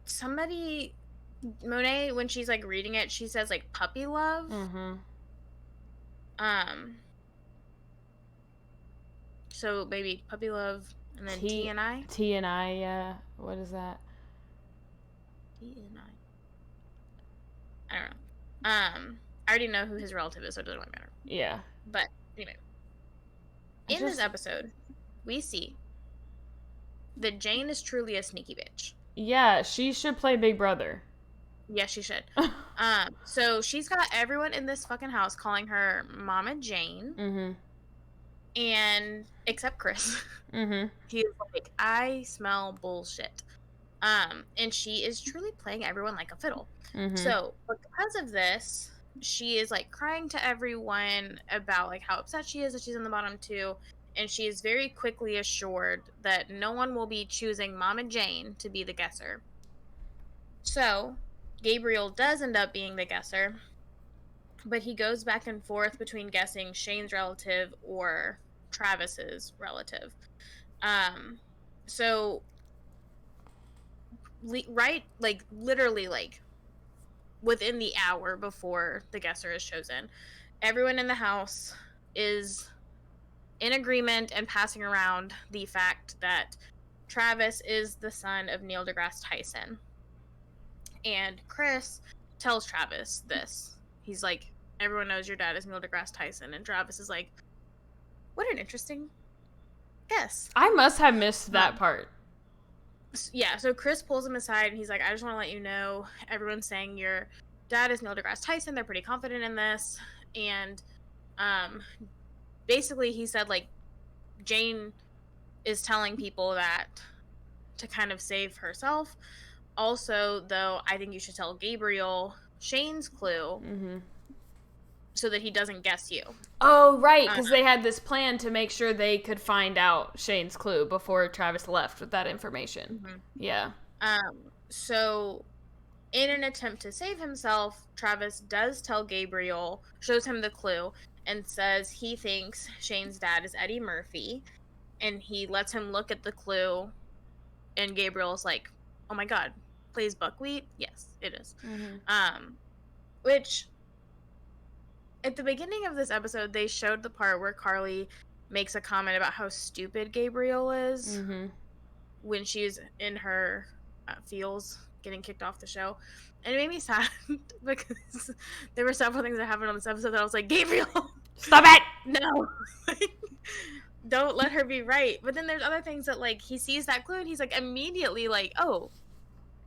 Somebody, Monet, when she's like reading it, she says like puppy love. So maybe puppy love and then T and I. T and I, yeah. What is that? T and I. I don't know. I already know who his relative is, so it doesn't really matter. Yeah. But anyway, in this episode, we see that Jane is truly a sneaky bitch. Yeah, she should play Big Brother. Yes, she should. So she's got everyone in this fucking house calling her Mama Jane. And except Chris. He's like, I smell bullshit. And she is truly playing everyone like a fiddle. So because of this, she is like crying to everyone about like how upset she is that she's in the bottom 2. And she is very quickly assured that no one will be choosing Mama Jane to be the guesser. So Gabriel does end up being the guesser, but he goes back and forth between guessing Shane's relative or Travis's relative. So literally within the hour before the guesser is chosen, everyone in the house is in agreement and passing around the fact that Travis is the son of Neil deGrasse Tyson. And Chris tells Travis this. He's like, everyone knows your dad is Neil deGrasse Tyson. And Travis is like, what an interesting guess. I must have missed that part. Yeah, so Chris pulls him aside and he's like, I just want to let you know, everyone's saying your dad is Neil deGrasse Tyson. They're pretty confident in this. And basically he said, like, Jane is telling people that to kind of save herself. Also, though, I think you should tell Gabriel Shane's clue so that he doesn't guess you. Oh, right, because they had this plan to make sure they could find out Shane's clue before Travis left with that information. Yeah. So, in an attempt to save himself, Travis does tell Gabriel, shows him the clue, and says he thinks Shane's dad is Eddie Murphy. And he lets him look at the clue, and Gabriel's like, oh my god, plays buckwheat? Yes, it is. Which, at the beginning of this episode, they showed the part where Carly makes a comment about how stupid Gabriel is when she's in her feels getting kicked off the show. And it made me sad because there were several things that happened on this episode that I was like, Gabriel! Stop it! No! Don't let her be right. But then there's other things that, like, he sees that clue and he's like immediately like, oh,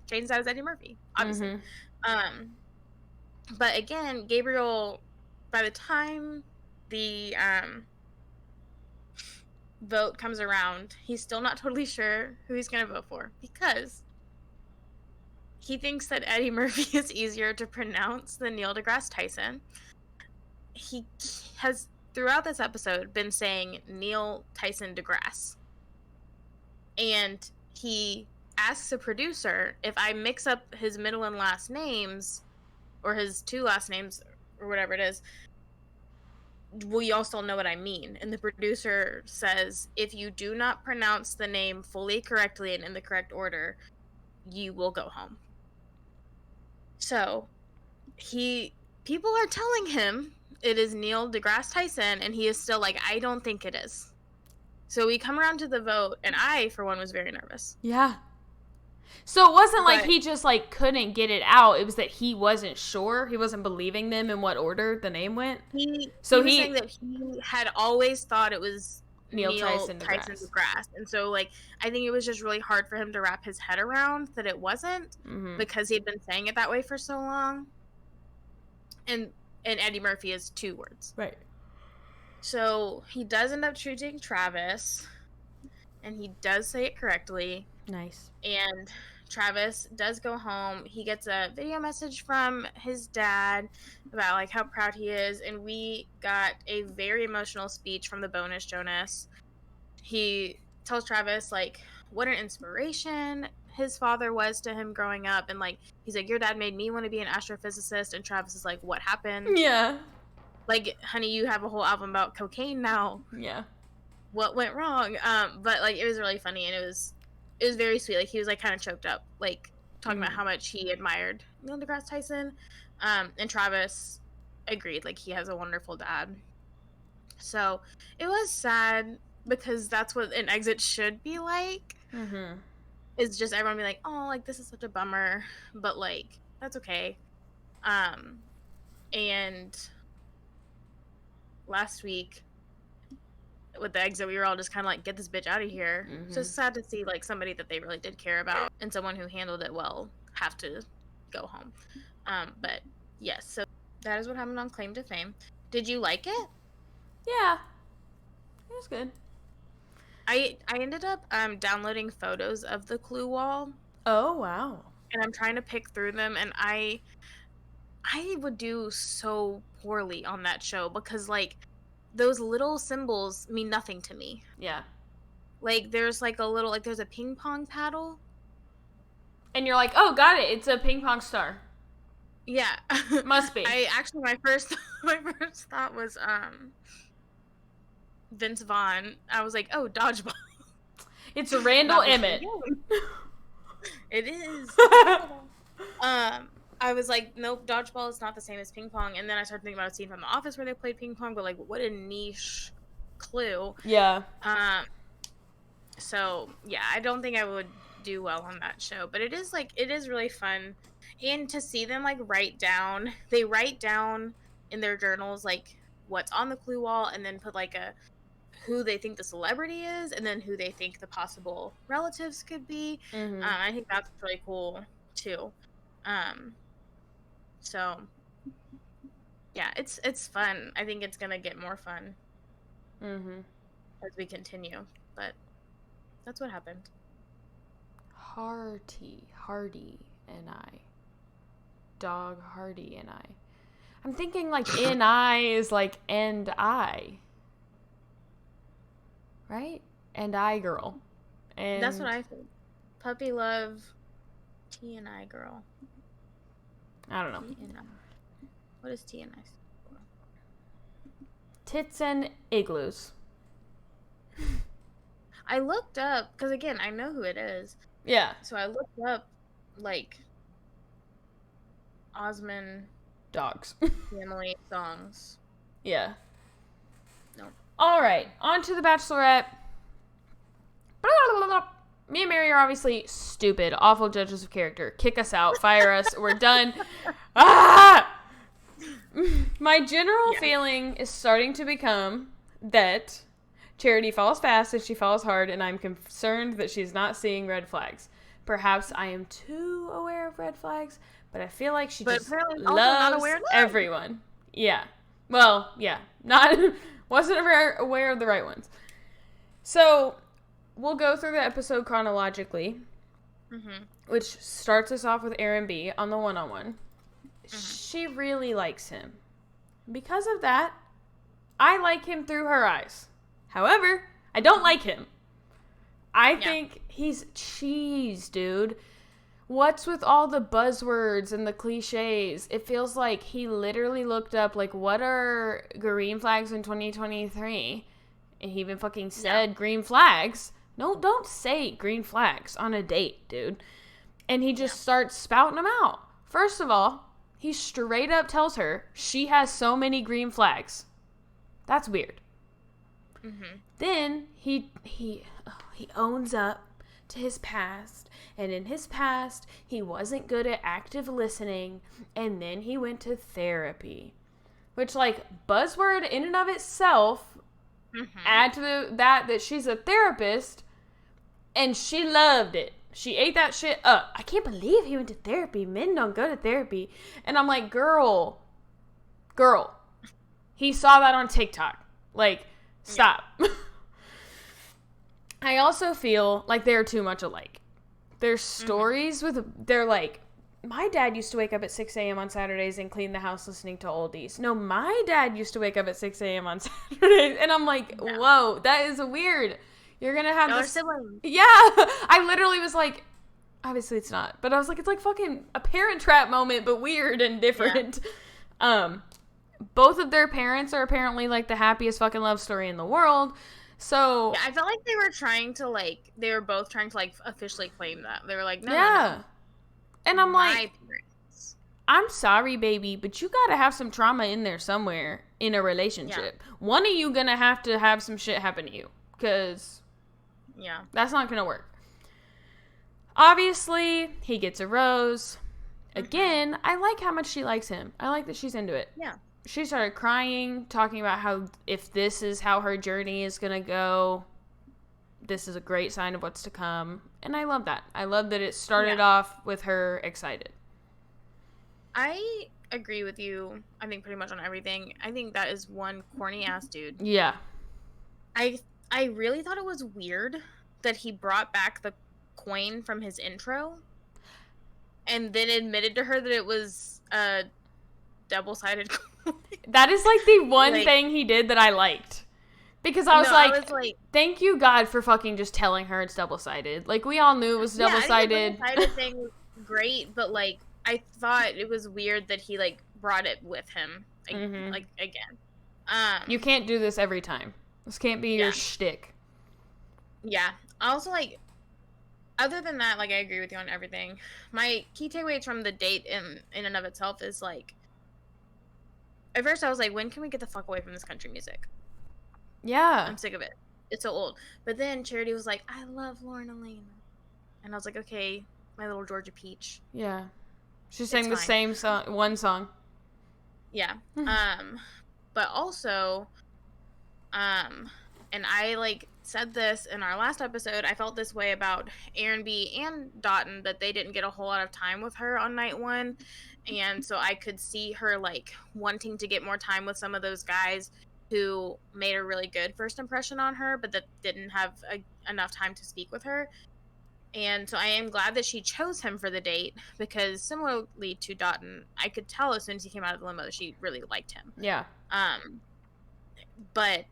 Shane's dad is Eddie Murphy, obviously. But again, Gabriel, by the time the vote comes around, he's still not totally sure who he's gonna vote for because he thinks that Eddie Murphy is easier to pronounce than Neil deGrasse Tyson. He has, throughout this episode, been saying Neil Tyson deGrasse. And he asks a producer, if I mix up his middle and last names, or his two last names, or whatever it is, will y'all still know what I mean? And the producer says, if you do not pronounce the name fully correctly and in the correct order, you will go home. So, people are telling him it is Neil deGrasse Tyson, and he is still like, I don't think it is. So we come around to the vote, and I, for one, was very nervous. Yeah. So it wasn't like he just, like, couldn't get it out. It was that he wasn't sure. He wasn't believing them in what order the name went. He was saying that he had always thought it was Neil Tyson deGrasse. And so, like, I think it was just really hard for him to wrap his head around that it wasn't because he'd been saying it that way for so long. And Eddie Murphy is 2 words. Right. So he does end up choosing Travis, and he does say it correctly. Nice. And Travis does go home. He gets a video message from his dad about, like, how proud he is, and we got a very emotional speech from the bonus Jonas. He tells Travis, like, what an inspiration his father was to him growing up, and, like, he's like, your dad made me want to be an astrophysicist, and Travis is like, what happened? Yeah. Like, honey, you have a whole album about cocaine now. Yeah. What went wrong? But, like, it was really funny, and it was very sweet. Like, he was, like, kind of choked up, like, talking about how much he admired Neil deGrasse Tyson. And Travis agreed, like, he has a wonderful dad. So it was sad because that's what an exit should be like. Is just everyone be like, oh, like, this is such a bummer, but, like, that's okay. And last week with the exit, we were all just kind of like, get this bitch out of here. So it's sad to see, like, somebody that they really did care about and someone who handled it well have to go home. But yes, so that is what happened on Claim to Fame. Did you like it? Yeah, it was good. I ended up downloading photos of the clue wall. Oh, wow. And I'm trying to pick through them, and I would do so poorly on that show because, like, those little symbols mean nothing to me. Yeah. Like, there's, like, a little, like, there's a ping pong paddle. And you're like, oh, got it. It's a ping pong star. Yeah. Must be. My first thought was, Vince Vaughn. I was like, oh, dodgeball. It's a Randall Emmett. It is. I was like, nope, dodgeball is not the same as ping pong. And then I started thinking about a scene from The Office where they played ping pong, but, like, what a niche clue. Yeah. So, yeah, I don't think I would do well on that show. But it is really fun. And to see them like write down in their journals like what's on the clue wall, and then put like a who they think the celebrity is, and then who they think the possible relatives could be. I think that's really cool too. So yeah, it's fun. I think it's gonna get more fun as we continue. But that's what happened. Hardy and I. Dog Hardy and I. I'm thinking like N-I is like and I. Right? And I girl. And that's what I think. Puppy love T&I girl. I don't know. T&I. What is T&I? Tits and igloos. I looked up, because again, I know who it is. Yeah. So I looked up, like, Osmond dogs. family songs. Yeah. No. All right. On to the Bachelorette. Me and Mary are obviously stupid, awful judges of character. Kick us out. Fire us. We're done. Ah! My general feeling is starting to become that Charity falls fast and she falls hard, and I'm concerned that she's not seeing red flags. Perhaps I am too aware of red flags, but I feel like she just loves everyone. Yeah. Well, yeah. Wasn't aware of the right ones. So, we'll go through the episode chronologically, which starts us off with Aaron B. on the one-on-one. She really likes him. Because of that, I like him through her eyes. However, I don't like him. I think he's cheese, dude. What's with all the buzzwords and the cliches? It feels like he literally looked up, like, what are green flags in 2023? And he even fucking said green flags. No, don't say green flags on a date, dude. And he just starts spouting them out. First of all, he straight up tells her she has so many green flags. That's weird. Then he owns up to his past, and in his past he wasn't good at active listening, and then he went to therapy, which, like, buzzword in and of itself. Add to that she's a therapist, and she loved it. She ate that shit up. I can't believe he went to therapy. Men don't go to therapy. And I'm like, girl, he saw that on TikTok. Like, stop. I also feel like they're too much alike. Their stories they're like, my dad used to wake up at 6 a.m. on Saturdays and clean the house listening to oldies. No, my dad used to wake up at 6 a.m. on Saturdays. And I'm like, whoa, that is weird. You're going to have this. Siblings. Yeah. I literally was like, obviously it's not. But I was like, it's like fucking a Parent Trap moment, but weird and different. Yeah. Both of their parents are apparently, like, the happiest fucking love story in the world. So yeah, I felt like they were both trying to, like, officially claim that. They were like, no. And I'm like, I'm sorry, baby, but you gotta have some trauma in there somewhere in a relationship. Yeah. One of you gonna have some shit happen to you, because that's not gonna work. Obviously, he gets a rose. Again, I like how much she likes him. I like that she's into it. Yeah. She started crying, talking about how if this is how her journey is gonna go, this is a great sign of what's to come. And I love that. I love that it started off with her excited. I agree with you, I think, pretty much on everything. I think that is one corny-ass dude. Yeah. I really thought it was weird that he brought back the coin from his intro and then admitted to her that it was a double-sided coin. That is, like, the one thing he did that I liked. Because I was like, thank you, God, for fucking just telling her it's double-sided. Like, we all knew it was double-sided. I think the double-sided thing was great, but, like, I thought it was weird that he, like, brought it with him, like again. You can't do this every time. This can't be your shtick. Yeah. Also, like, other than that, like, I agree with you on everything. My key takeaways from the date in and of itself is, like, at first I was like, when can we get the fuck away from this country music? Yeah. I'm sick of it. It's so old. But then Charity was like, I love Lauren Elena. And I was like, okay, my little Georgia Peach. Yeah. She sang the same song, one song. Yeah. But also, and I like said this in our last episode, I felt this way about Aaron B and Dotun, that they didn't get a whole lot of time with her on night one. And so I could see her like wanting to get more time with some of those guys who made a really good first impression on her, but that didn't have enough time to speak with her. And so I am glad that she chose him for the date, because similarly to Dotun, I could tell as soon as he came out of the limo that she really liked him. Yeah. But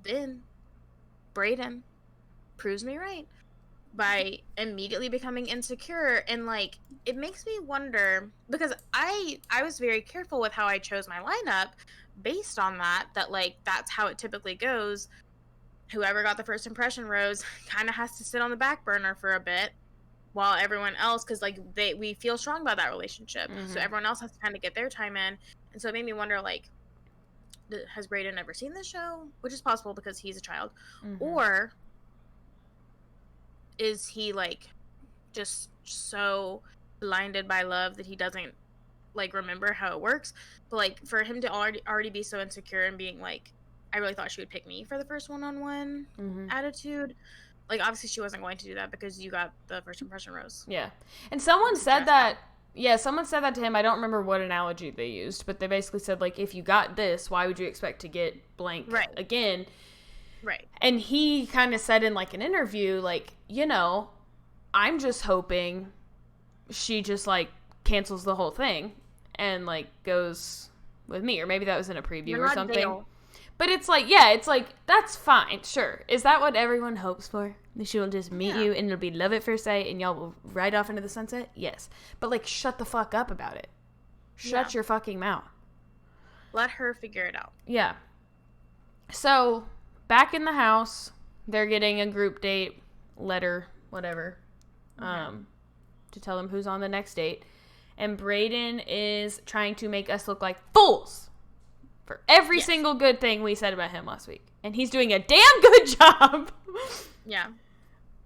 then Brayden proves me right by immediately becoming insecure, and like it makes me wonder, because I was very careful with how I chose my lineup based on that like that's how it typically goes. Whoever got the first impression rose kind of has to sit on the back burner for a bit while everyone else, because like we feel strong about that relationship, so everyone else has to kind of get their time in. And so it made me wonder, like, has Brayden never seen this show? Which is possible because he's a child. Or is he like just so blinded by love that he doesn't like remember how it works? But like for him to already be so insecure and being like, I really thought she would pick me for the first one-on-one attitude. Like, obviously she wasn't going to do that because you got the first impression rose. Yeah. And someone said that, someone said that to him. I don't remember what analogy they used, but they basically said, like, if you got this, why would you expect to get blank again? Right. And he kind of said in, like, an interview, like, you know, I'm just hoping she just, like, cancels the whole thing and, like, goes with me. Or maybe that was in a preview or something. Dale. But it's like, that's fine, sure. Is that what everyone hopes for? She will just meet you and it'll be love at first sight and y'all will ride off into the sunset? Yes. But, like, shut the fuck up about it. Shut your fucking mouth. Let her figure it out. Yeah. So, back in the house, they're getting a group date letter, whatever, to tell them who's on the next date. And Brayden is trying to make us look like fools for every single good thing we said about him last week. And he's doing a damn good job. Yeah.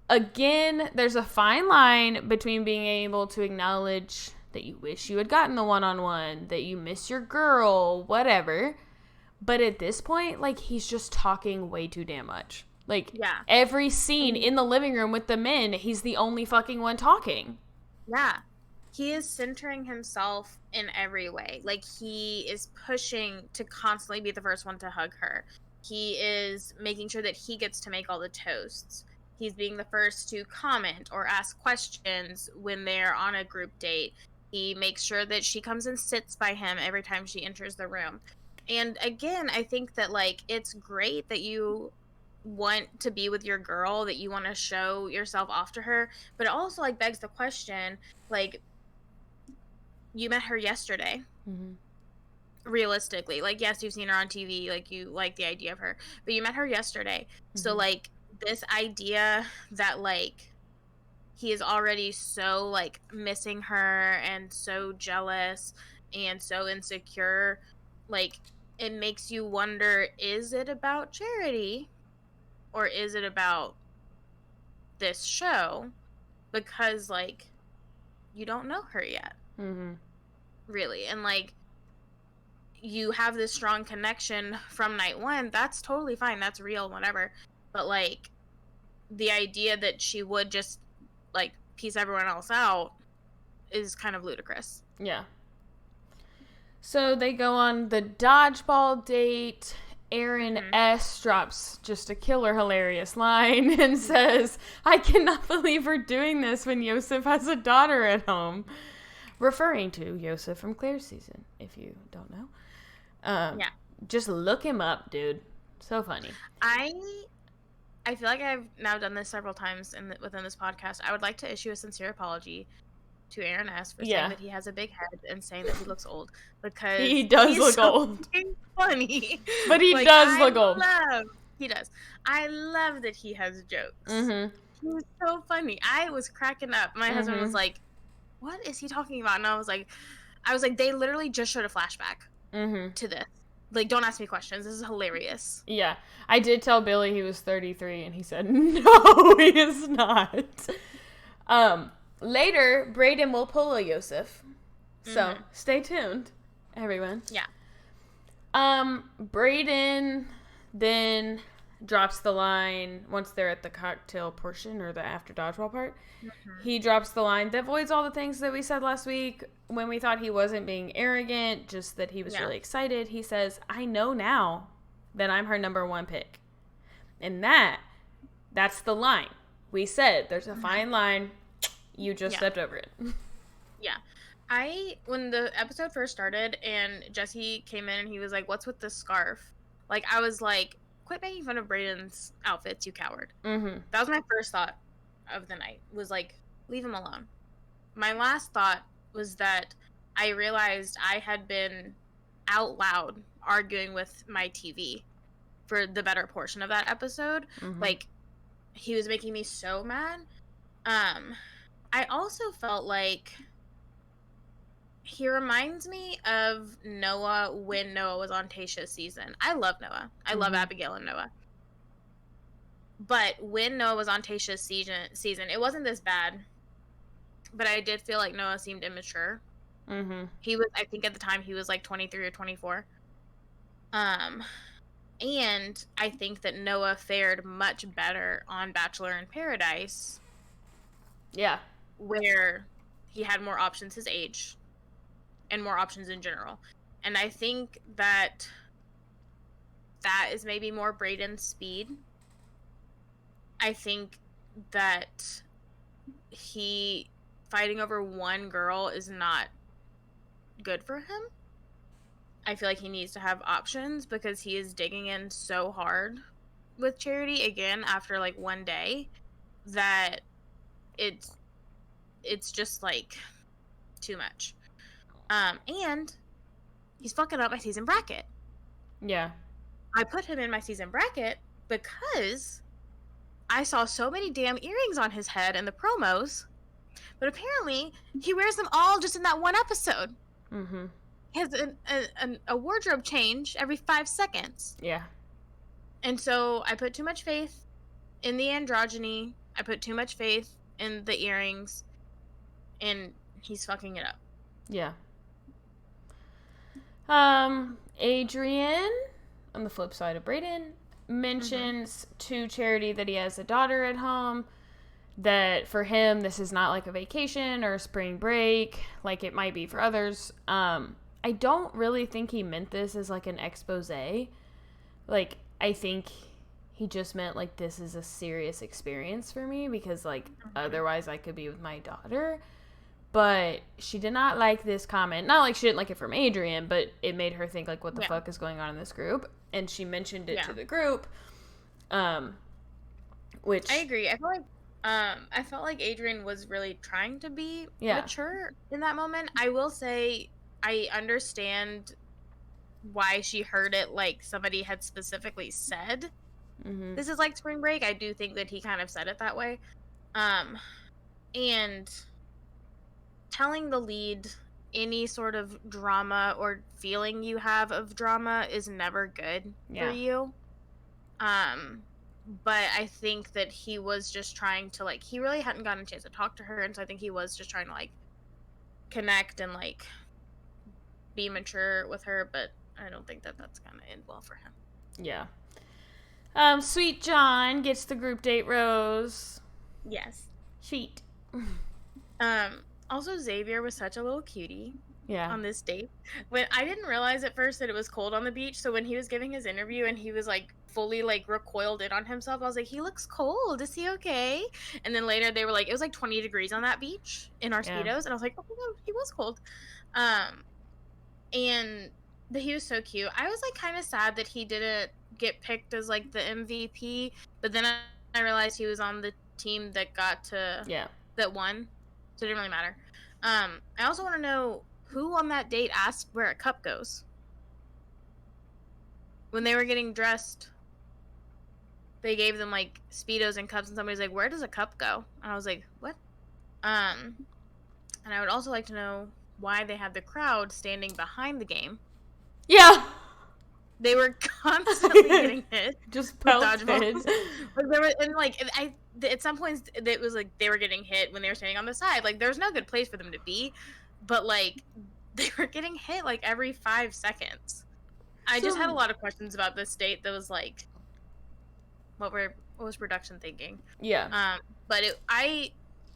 Again, there's a fine line between being able to acknowledge that you wish you had gotten the one-on-one, that you miss your girl, whatever. But at this point, like, he's just talking way too damn much. Like, every scene in the living room with the men, he's the only fucking one talking. Yeah. He is centering himself in every way. Like, he is pushing to constantly be the first one to hug her. He is making sure that he gets to make all the toasts. He's being the first to comment or ask questions when they're on a group date. He makes sure that she comes and sits by him every time she enters the room. And again, I think that, like, it's great that you want to be with your girl, that you want to show yourself off to her. But it also, like, begs the question, like, you met her yesterday. Realistically, like, yes, you've seen her on TV, like, you like the idea of her, but you met her yesterday. So, like, this idea that, like, he is already so, like, missing her and so jealous and so insecure, like, it makes you wonder, is it about Charity or is it about this show? Because, like, you don't know her yet. Really. And, like, you have this strong connection from night one. That's totally fine. That's real, whatever. But, like, the idea that she would just, like, piece everyone else out is kind of ludicrous. Yeah. So they go on the dodgeball date. Aaron S. drops just a killer hilarious line and says, I cannot believe we're doing this when Yosef has a daughter at home. Referring to Yosef from Claire's season, if you don't know. Just look him up, dude. So funny. I feel like I've now done this several times within this podcast. I would like to issue a sincere apology to Aaron S. for saying that he has a big head and saying that he looks old, because he does look old. Funny, but he like, does look old. He does. I love that he has jokes. He's so funny. I was cracking up. My husband was like, "What is he talking about?" And I was like, they literally just showed a flashback to this. Like, don't ask me questions. This is hilarious. Yeah. I did tell Billy he was 33, and he said, no, he is not. later, Brayden will pull a Yosef. So, stay tuned, everyone. Yeah. Brayden then drops the line once they're at the cocktail portion or the after dodgeball part. He drops the line that voids all the things that we said last week when we thought he wasn't being arrogant, just that he was really excited. He says, I know now that I'm her number one pick. And that's the line. We said there's a fine line. You just stepped over it. Yeah. When the episode first started and Jesse came in and he was like, what's with this scarf? Like, I was like, quit making fun of Brayden's outfits, you coward. Mm-hmm. That was my first thought of the night, was like, leave him alone. My last thought was that I realized I had been out loud arguing with my TV for the better portion of that episode. Like, he was making me so mad. I also felt like he reminds me of Noah when Noah was on Tayshia's season. I love Noah. I love Abigail and Noah. But when Noah was on Tayshia's season, it wasn't this bad. But I did feel like Noah seemed immature. He was, I think at the time, he was like 23 or 24. And I think that Noah fared much better on Bachelor in Paradise. Yeah. Where he had more options his age. And more options in general. And I think that is maybe more Brayden's speed. I think that he fighting over one girl is not good for him. I feel like he needs to have options because he is digging in so hard with Charity again after like one day that it's just like too much. And he's fucking up my season bracket. Yeah. I put him in my season bracket because I saw so many damn earrings on his head in the promos, but apparently he wears them all just in that one episode. He has a wardrobe change every 5 seconds. Yeah. And so I put too much faith in the androgyny. I put too much faith in the earrings. And he's fucking it up. Yeah. Adrian, on the flip side of Brayden, mentions to Charity that he has a daughter at home, that for him this is not like a vacation or a spring break like it might be for others. I don't really think he meant this as like an expose. Like, I think he just meant like, this is a serious experience for me because like otherwise I could be with my daughter. But she did not like this comment. Not like she didn't like it from Adrian, but it made her think, like, what the fuck is going on in this group? And she mentioned it to the group, which... I agree. I felt like Adrian was really trying to be mature in that moment. I will say I understand why she heard it like somebody had specifically said, this is like spring break. I do think that he kind of said it that way. And... telling the lead any sort of drama or feeling you have of drama is never good for you. But I think that he was just trying to, like, he really hadn't gotten a chance to talk to her, and so I think he was just trying to, like, connect and, like, be mature with her, but I don't think that that's gonna end well for him. Yeah. Sweet John gets the group date rose. Yes. Sweet. Also, Xavier was such a little cutie on this date. When I didn't realize at first that it was cold on the beach, so when he was giving his interview and he was like fully like recoiled in on himself, I was like, he looks cold. Is he okay? And then later they were like, it was like 20 degrees on that beach in our Speedos, and I was like, oh no, he was cold. But he was so cute. I was like kind of sad that he didn't get picked as like the MVP, but then I realized he was on the team that got to that won. So it didn't really matter. I also want to know who on that date asked where a cup goes. When they were getting dressed, they gave them like Speedos and cups, and somebody's like, where does a cup go? And I was like, what? And I would also like to know why they had the crowd standing behind the game. Yeah. They were constantly getting hit. Just with pelted. dodgeballs. Like there were, and like at some points it was like they were getting hit when they were standing on the side. Like there's no good place for them to be, but like they were getting hit like every 5 seconds. I just had a lot of questions about this date. That was like, what was production thinking? Yeah. But I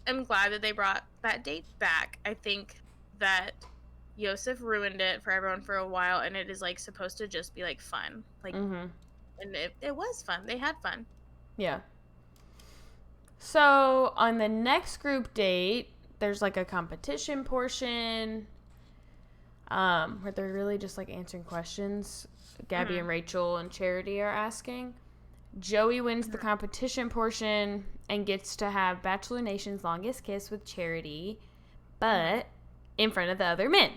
am glad that they brought that date back. I think that Yosef ruined it for everyone for a while, and it is like supposed to just be like fun, like, and it was fun. They had fun. Yeah. So on the next group date, there's like a competition portion, where they're really just like answering questions. Gabby and Rachel and Charity are asking. Joey wins the competition portion and gets to have Bachelor Nation's longest kiss with Charity, but in front of the other men.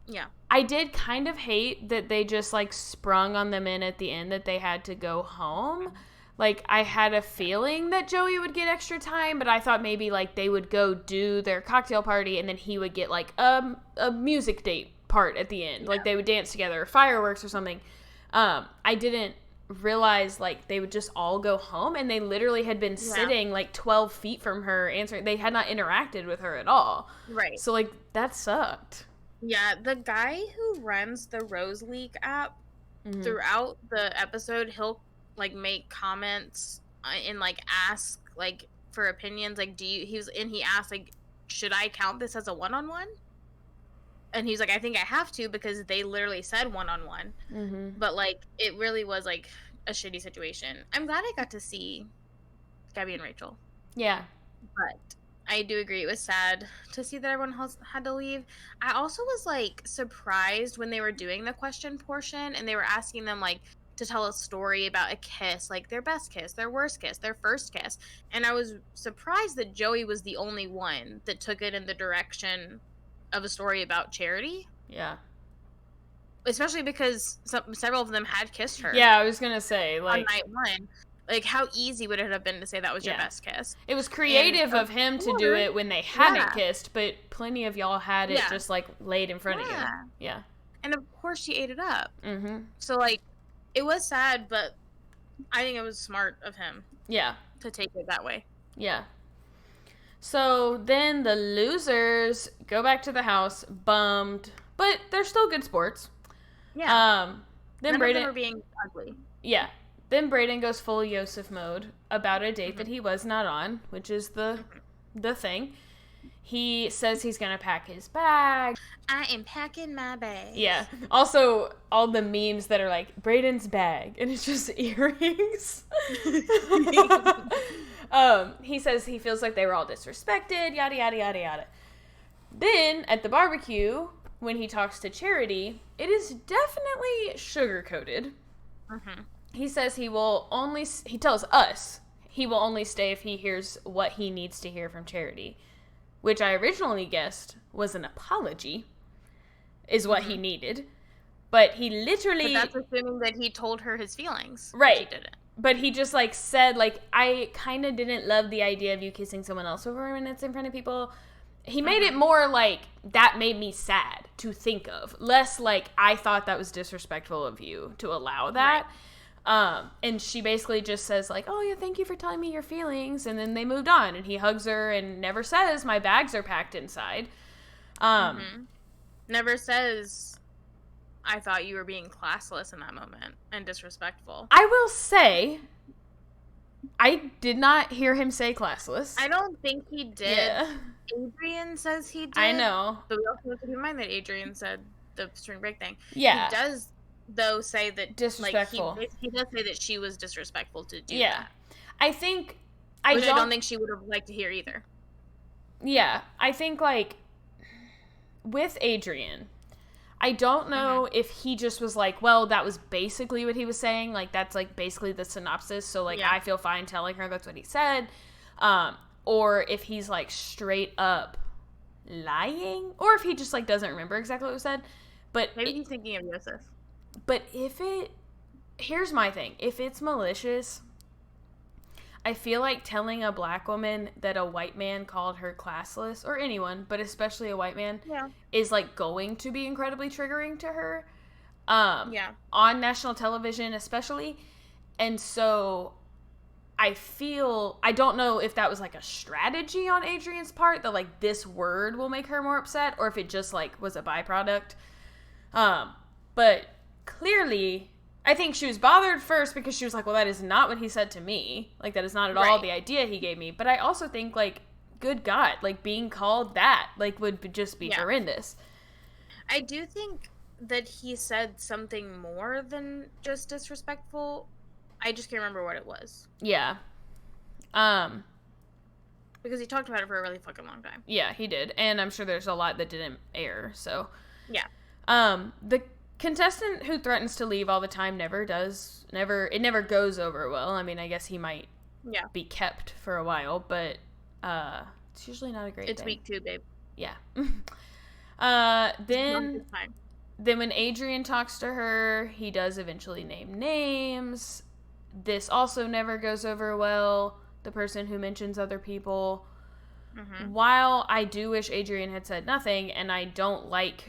Yeah. I did kind of hate that they just like sprung on the men at the end that they had to go home. Like, I had a feeling that Joey would get extra time, but I thought maybe like they would go do their cocktail party and then he would get like a music date part at the end. Yeah. Like they would dance together, or fireworks or something. I didn't realize like they would just all go home, and they literally had been sitting like 12 feet from her answering. They had not interacted with her at all. Right. So like that sucked. Yeah, the guy who runs the Rose League app, throughout the episode, he'll like make comments and like ask like for opinions. Like, he asked like, should I count this as a one-on-one? And he's like, I think I have to, because they literally said one-on-one. But like it really was like a shitty situation. I'm glad I got to see Gabby and Rachel. Yeah. But I do agree. It was sad to see that everyone else had to leave. I also was like surprised when they were doing the question portion and they were asking them like to tell a story about a kiss, like their best kiss, their worst kiss, their first kiss. And I was surprised that Joey was the only one that took it in the direction of a story about Charity. Yeah. Especially because several of them had kissed her. Yeah, I was going to say, like, on night one. Like, how easy would it have been to say that was your best kiss? It was creative of him to do it when they hadn't kissed, but plenty of y'all had it just, like, laid in front of you. Yeah. And, of course, she ate it up. So, like, it was sad, but I think it was smart of him. Yeah. To take it that way. Yeah. So, then the losers go back to the house, bummed, but they're still good sports. Yeah. Then None of them are being ugly. Yeah. Then Brayden goes full Yosef mode about a date that he was not on, which is the thing. He says he's going to pack his bag. I am packing my bag. Yeah. Also, all the memes that are like, Brayden's bag, and it's just earrings. He says he feels like they were all disrespected, yada, yada, yada, yada. Then, at the barbecue, when he talks to Charity, it is definitely sugar-coated. He says he tells us he will only stay if he hears what he needs to hear from Charity, which I originally guessed was an apology, is what he needed. But he literally... But that's assuming that he told her his feelings. Right. He didn't. But he just, like, said, like, I kind of didn't love the idea of you kissing someone else over minutes in front of people. He made it more like, that made me sad to think of. Less like, I thought that was disrespectful of you to allow that. Right. And she basically just says, like, oh, yeah, thank you for telling me your feelings. And then they moved on. And he hugs her and never says, my bags are packed inside. Never says, I thought you were being classless in that moment and disrespectful. I will say, I did not hear him say classless. I don't think he did. Yeah. Adrian says he did. I know. But we also have to keep in mind that Adrian said the spring break thing. Yeah. He does, though, say that... Disrespectful. Like, he does say that she was disrespectful to do that. I think... Which I don't think she would have liked to hear either. Yeah. I think, like, with Adrian, I don't know if he just was like, well, that was basically what he was saying. Like, that's, like, basically the synopsis. So, like, I feel fine telling her that's what he said. Or if he's, like, straight up lying. Or if he just, like, doesn't remember exactly what was said. But maybe he's thinking of Yosef. But here's my thing. If it's malicious, I feel like telling a black woman that a white man called her classless, or anyone, but especially a white man, is, like, going to be incredibly triggering to her. on national television especially. And so I don't know if that was like a strategy on Adrian's part that like this word will make her more upset, or if it just like was a byproduct. But clearly I think she was bothered first because she was like, well, that is not what he said to me. Like, that is not at all the idea he gave me. But I also think, like, good God, like, being called that, like, would just be horrendous. I do think that he said something more than just disrespectful. I just can't remember what it was. Yeah. Because he talked about it for a really fucking long time. Yeah, he did. And I'm sure there's a lot that didn't air, so. Yeah. The contestant who threatens to leave all the time it never goes over well. I mean, I guess he might be kept for a while, but it's usually not a great thing. It's week 2, babe. Yeah. Then when Adrian talks to her, he does eventually name names. This also never goes over well, the person who mentions other people. Mm-hmm. While I do wish Adrian had said nothing, and I don't like,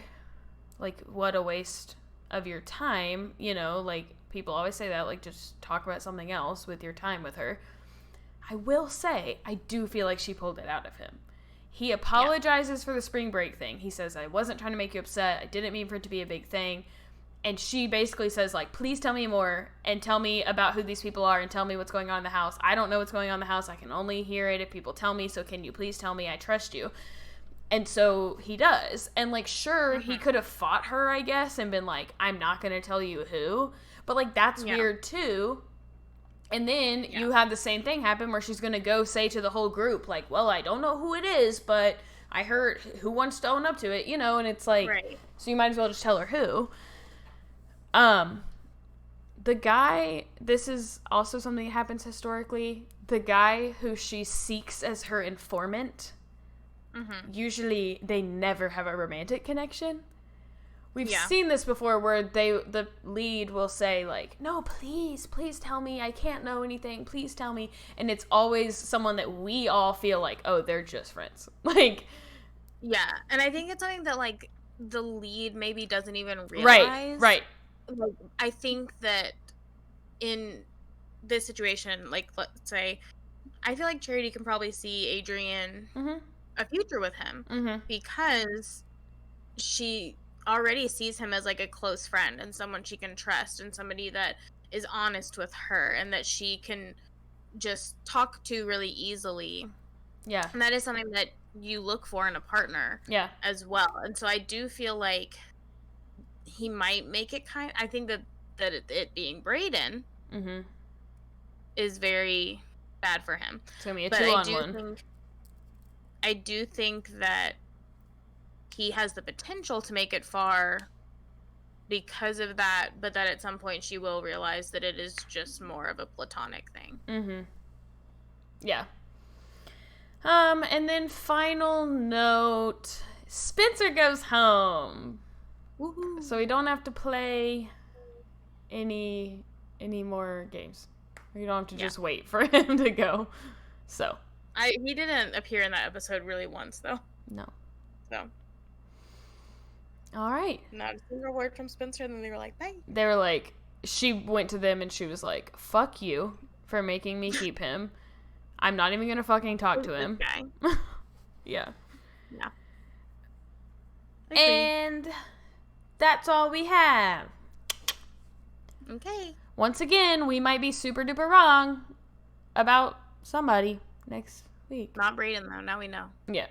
what a waste of your time, you know, like, people always say that, like, just talk about something else with your time with her. I will say, I do feel like she pulled it out of him. He apologizes for the spring break thing. He says, I wasn't trying to make you upset. I didn't mean for it to be a big thing. And she basically says, like, please tell me more and tell me about who these people are and tell me what's going on in the house. I don't know what's going on in the house. I can only hear it if people tell me. So can you please tell me? I trust you. And so he does. And, like, sure, he could have fought her, I guess, and been like, I'm not going to tell you who. But, like, that's weird, too. And then you have the same thing happen where she's going to go say to the whole group, like, well, I don't know who it is, but I heard who wants to own up to it, you know? And it's like, so you might as well just tell her who. The guy, this is also something that happens historically. The guy who she seeks as her informant, usually they never have a romantic connection. We've seen this before where the lead will say, like, no, please tell me. I can't know anything. Please tell me. And it's always someone that we all feel like, oh, they're just friends. Like, yeah. And I think it's something that, like, the lead maybe doesn't even realize. Right. Like, I think that in this situation, like, let's say, I feel like Charity can probably see Adrian a future with him because she already sees him as, like, a close friend and someone she can trust and somebody that is honest with her and that she can just talk to really easily. Yeah. And that is something that you look for in a partner as well. And so I do feel like he might make it I think that it being Brayden is very bad for him. It's going to be a 2-on-1. I do think that he has the potential to make it far because of that, but that at some point she will realize that it is just more of a platonic thing. Yeah. And then final note, Spencer goes home. Woohoo. So we don't have to play any more games. We don't have to just wait for him to go. So. He didn't appear in that episode really once, though. No. So. All right. Not a single word from Spencer, and then they were like, bye. They were like, she went to them and she was like, fuck you for making me keep him. I'm not even going to fucking talk to him. Guy. Yeah. Agreed. And that's all we have. Okay. Once again, we might be super duper wrong about somebody next week. Not Brayden, though. Now we know. Yeah.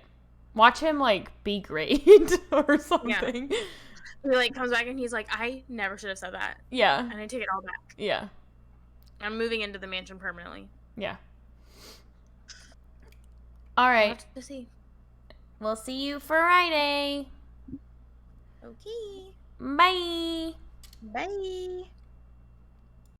Watch him, like, be great or something. Yeah. He, like, comes back and he's like, I never should have said that. Yeah. And I take it all back. Yeah. I'm moving into the mansion permanently. Yeah. All right. We'll have to see. We'll see you Friday. Okay. Bye. Bye.